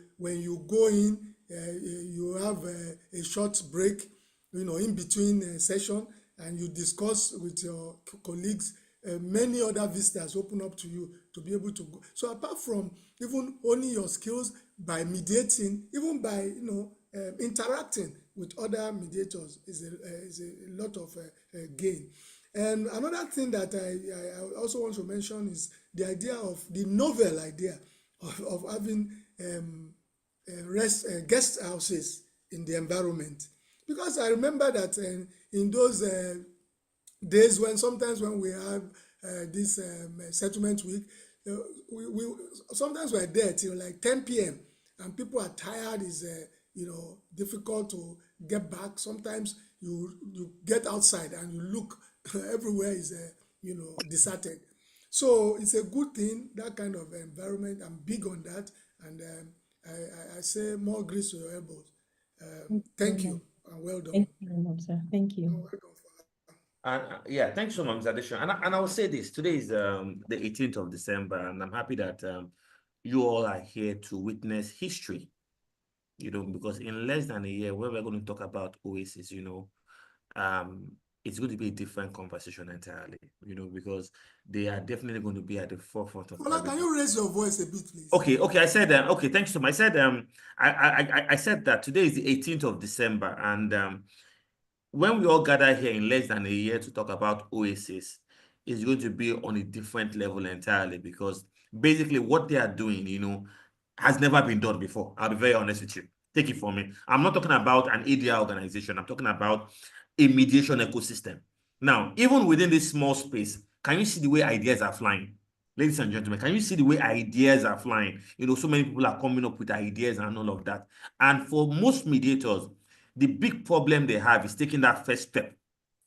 go in, you have a short break, in between session, and you discuss with your colleagues. Many other visitors open up to you to be able to go. So apart from even honing your skills by mediating, even by interacting with other mediators, is a lot of gain. And another thing that I also want to mention is the idea of the novel idea of having guest houses in the environment, because I remember that in those days when we have this settlement week, we sometimes we're there till like 10 p.m. and people are tired. Is difficult to get back. Sometimes you get outside and you look everywhere is deserted. So it's a good thing, that kind of environment. I'm big on that. And I say more grease to your elbows. Thank you and well done. Thank you very much, sir. Thank you. Welcome. And yeah, thanks so much, Mr. Addition. And I will say this: today is the 18th of December, and I'm happy that you all are here to witness history. Because in less than a year, where we're going to talk about Oasis, it's going to be a different conversation entirely. Because they are definitely going to be at the forefront of Fola, can you raise your voice a bit, please? Okay. I said okay. Thanks so much. I said I said that today is the 18th of December, and when we all gather here in less than a year to talk about Oasis, it's going to be on a different level entirely, because basically what they are doing, has never been done before. I'll be very honest with you. Take it from me. I'm not talking about an ADR organization. I'm talking about a mediation ecosystem. Now, even within this small space, can you see the way ideas are flying? Ladies and gentlemen, can you see the way ideas are flying? So many people are coming up with ideas and all of that. And for most mediators, the big problem they have is taking that first step.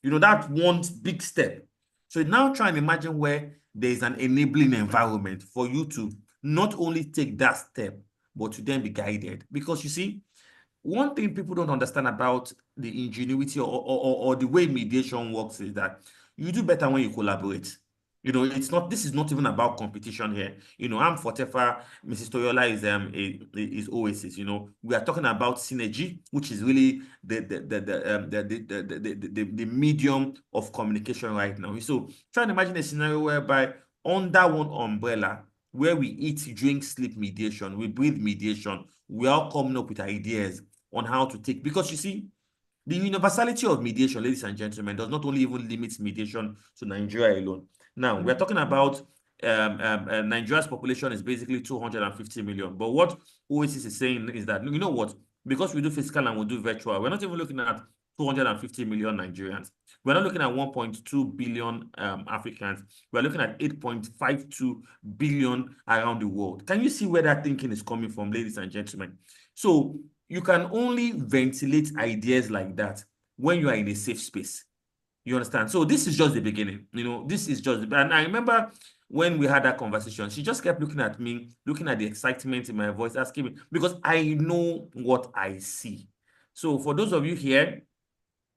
That one big step. So now try and imagine where there is an enabling environment for you to not only take that step, but to then be guided. Because you see, one thing people don't understand about the ingenuity or the way mediation works is that you do better when you collaborate. This is not even about competition here. I'm Fortefa, Mrs. Toyola is Oasis. We are talking about synergy, which is really the medium of communication right now. So try and imagine a scenario whereby under one umbrella, where we eat, drink, sleep mediation, we breathe mediation, we are coming up with ideas on how to take, because you see, the universality of mediation, ladies and gentlemen, does not only even limit mediation to Nigeria alone. Now, we're talking about Nigeria's population is basically 250 million. But what Oasis is saying is that, you know what? Because we do physical and we do virtual, we're not even looking at 250 million Nigerians. We're not looking at 1.2 billion Africans. We're looking at 8.52 billion around the world. Can you see where that thinking is coming from, ladies and gentlemen? So you can only ventilate ideas like that when you are in a safe space. You understand? So this is just the beginning. This is just, and I remember when we had that conversation, she just kept looking at me, looking at the excitement in my voice, asking me, because I know what I see. So for those of you here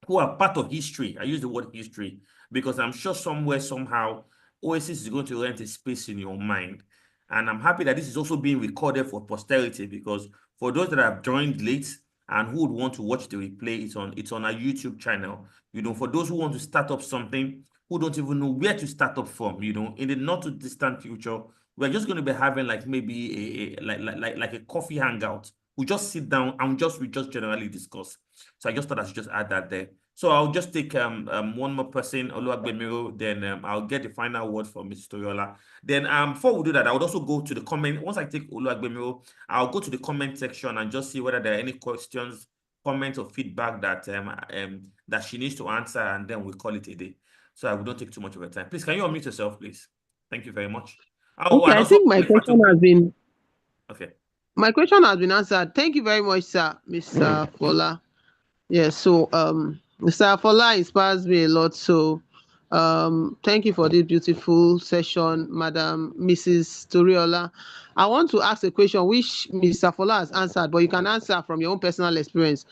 who are part of history, I use the word history because I'm sure somewhere, somehow, Oasis is going to rent a space in your mind. And I'm happy that this is also being recorded for posterity, because for those that have joined late and who would want to watch the replay, it's on our YouTube channel. For those who want to start up something, who don't even know where to start up from, in the not too distant future, we're just going to be having like maybe like a coffee hangout. We just sit down and we just generally discuss. So I just thought I should just add that there. So I'll just take one more person, Oluwagbemiro, then I'll get the final word from Mr. Toyola. Then before we do that, I would also go to the comment. Once I take Oluwagbemiro, I'll go to the comment section and just see whether there are any questions, comments, or feedback that that she needs to answer, and then we'll call it a day. So I will not take too much of your time. Please, can you unmute yourself, please? Thank you very much. Oh, Okay, and I also, think my question has been okay. my question has been answered. Thank you very much, sir, Mr. Fola. Yes, so Mr. Fola inspires me a lot. So thank you for this beautiful session, Madam Mrs. Toriola. I want to ask a question which Mr. Fola has answered, but you can answer from your own personal experience.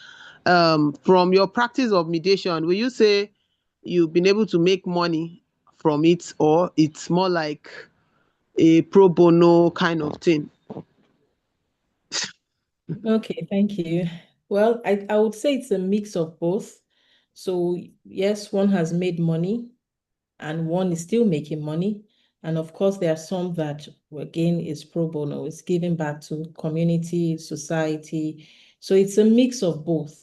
From your practice of mediation, will you say you've been able to make money from it, or it's more like a pro bono kind of thing? Okay, thank you. Well, I would say it's a mix of both. So yes, one has made money and one is still making money. And of course, there are some that, again, is pro bono. It's giving back to community, society. So it's a mix of both.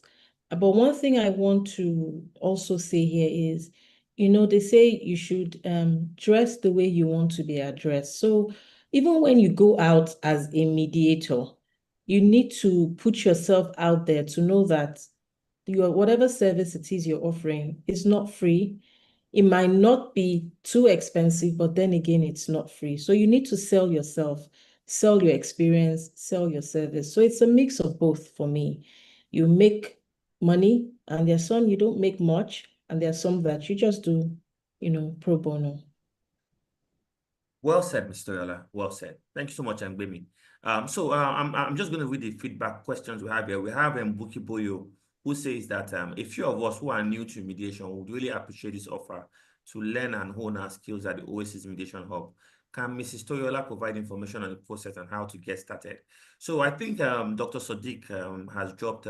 But one thing I want to also say here is, they say you should dress the way you want to be addressed. So even when you go out as a mediator, you need to put yourself out there to know that whatever service it is you're offering is not free. It might not be too expensive, but then again, it's not free. So you need to sell yourself, sell your experience, sell your service. So it's a mix of both for me. You make money, and there's some you don't make much, and there's some that you just do, pro bono. Well said, Mr. Yola. Well said. Thank you so much, Angbemi. I'm just going to read the feedback questions we have here. We have Buki Boyo, who says that a few of us who are new to mediation would really appreciate this offer to learn and hone our skills at the Oasis Mediation Hub. Can Mrs. Toriola provide information on the process and how to get started? So I think Dr. Sadiq has dropped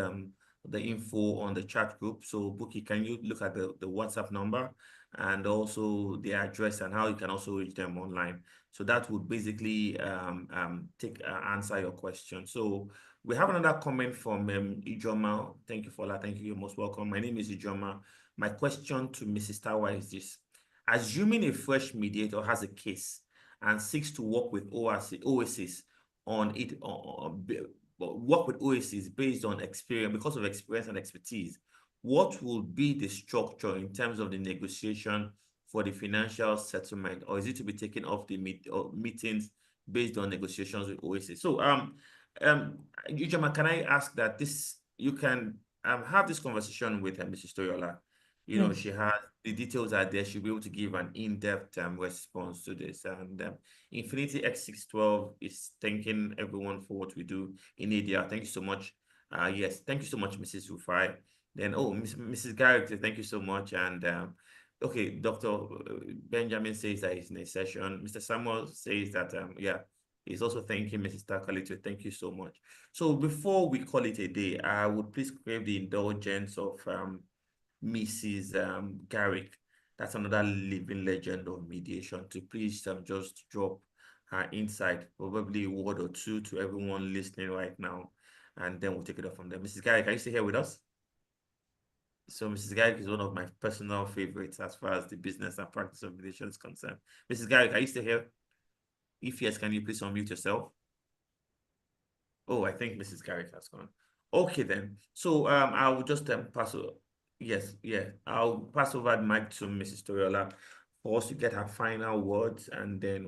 the info on the chat group. So Buki, can you look at the WhatsApp number and also the address and how you can also reach them online? So that would basically answer your question. So we have another comment from Ijoma. Thank you, Fola. Thank you. You're most welcome. My name is Ijoma. My question to Mrs. Tawa is this. Assuming a fresh mediator has a case and seeks to work with Oasis on it, work with Oasis based on experience, because of experience and expertise, what will be the structure in terms of the negotiation for the financial settlement, or is it to be taken off the meetings based on negotiations with Oasis? So, Ujama, can I ask that you can have this conversation with Mrs. Toyola? You know, she has the details are there. She'll be able to give an in-depth response to this. And Infinity X612 is thanking everyone for what we do in ADR. Thank you so much. Yes, thank you so much, Mrs. Rufai. Then, Mrs. Garrett, thank you so much. And okay, Dr. Benjamin says that he's in a session. Mr. Samuel says that, yeah, he's also thanking Mrs. Takalito. Thank you so much. So before we call it a day, I would please crave the indulgence of Mrs. Garrick. That's another living legend of mediation, to please just drop her insight, probably a word or two to everyone listening right now, and then we'll take it up from there. Mrs. Garrick, are you still here with us? So Mrs. Garrick is one of my personal favorites as far as the business and practice of mediation is concerned. Mrs. Garrick, are you still here? If yes, can you please unmute yourself? Oh, I think Mrs. Garrick has gone. Okay, then. So I will just pass over. Yes, yeah. I'll pass over the mic to Mrs. Toriola for us to get her final words, and then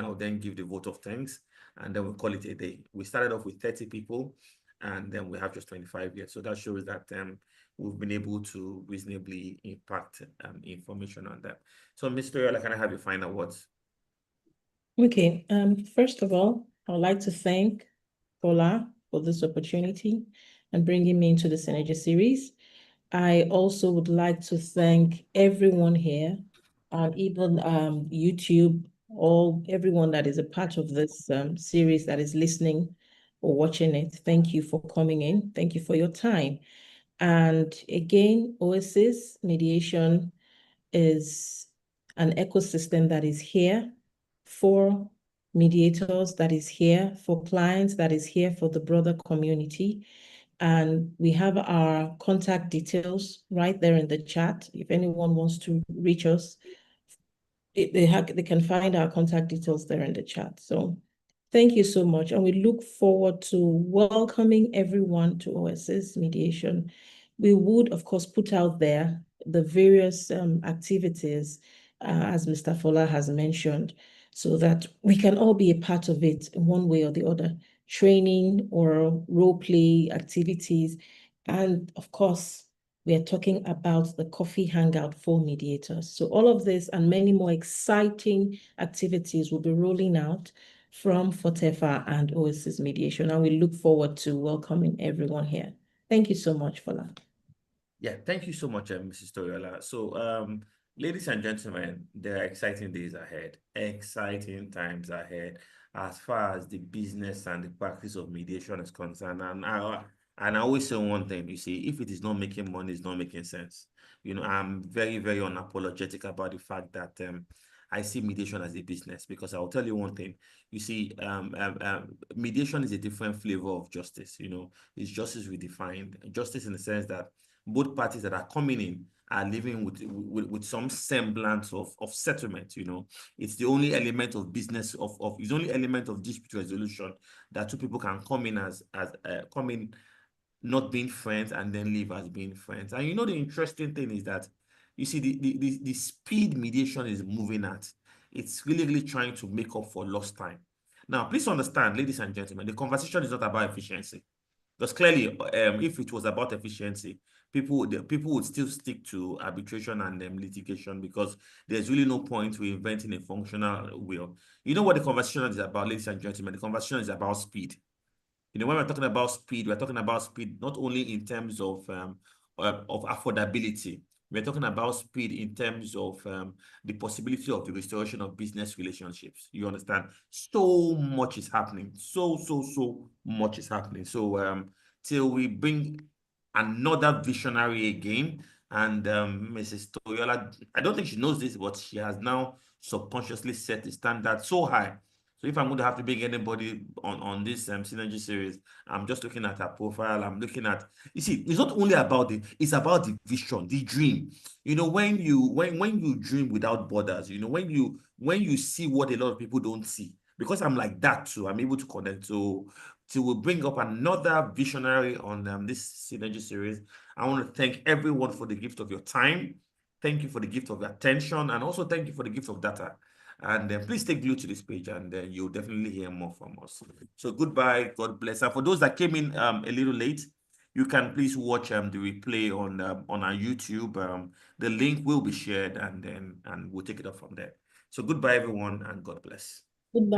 I'll then give the vote of thanks, and then we'll call it a day. We started off with 30 people, and then we have just 25 here. So that shows that we've been able to reasonably impact information on that. So, Mrs. Toriola, can I have your final words? Okay. First of all, I would like to thank Fola for this opportunity and bringing me into the Synergy series. I also would like to thank everyone here, and even YouTube, everyone that is a part of this series that is listening or watching it. Thank you for coming in. Thank you for your time. And again, Oasis Mediation is an ecosystem that is here for mediators, that is here for clients, that is here for the broader community. And we have our contact details right there in the chat. If anyone wants to reach us, they can find our contact details there in the chat. So thank you so much. And we look forward to welcoming everyone to Oasis Mediation. We would, of course, put out there the various activities, as Mr. Fola has mentioned, so that we can all be a part of it in one way or the other, training or role play activities. And of course, we are talking about the coffee hangout for mediators. So all of this and many more exciting activities will be rolling out from FOTEFA and Oasis Mediation. And we look forward to welcoming everyone here. Thank you so much for that. Yeah, thank you so much, Mrs. Toriola. So, ladies and gentlemen, there are exciting days ahead, exciting times ahead, as far as the business and the practice of mediation is concerned. And I always say one thing, you see, if it is not making money, it's not making sense. You know, I'm very, very unapologetic about the fact that I see mediation as a business, because I'll tell you one thing. You see, mediation is a different flavor of justice. You know, it's justice redefined. Justice in the sense that both parties that are coming in are living with some semblance of settlement. You know, it's the only element of business it's the only element of dispute resolution that two people can come in come in not being friends and then leave as being friends. And you know, the interesting thing is that you see the speed mediation is moving at. It's really trying to make up for lost time. Now, please understand, ladies and gentlemen, the conversation is not about efficiency. Because clearly, if it was about efficiency, people would still stick to arbitration and litigation, because there's really no point reinventing a functional will. You know what the conversation is about, ladies and gentlemen? The conversation is about speed. You know, when we're talking about speed, we're talking about speed not only in terms of affordability. We're talking about speed in terms of the possibility of the restoration of business relationships. You understand? So much is happening. So much is happening. So till we bring another visionary again, and Mrs. Toyola, I don't think she knows this, but she has now subconsciously set the standard so high. So if I'm going to have to bring anybody on this synergy series, I'm just looking at her profile. I'm looking at, you see, it's not only about it's about the vision, the dream. You know, when you dream without borders, you know, when you see what a lot of people don't see, because I'm like that too, I'm able to connect. So we'll bring up another visionary on this synergy series. I want to thank everyone for the gift of your time. Thank you for the gift of your attention, and also thank you for the gift of data. And please stay glued to this page, and you'll definitely hear more from us. So goodbye, God bless. And for those that came in a little late, you can please watch the replay on our YouTube. The link will be shared, and we'll take it up from there. So goodbye, everyone, and God bless. Goodbye.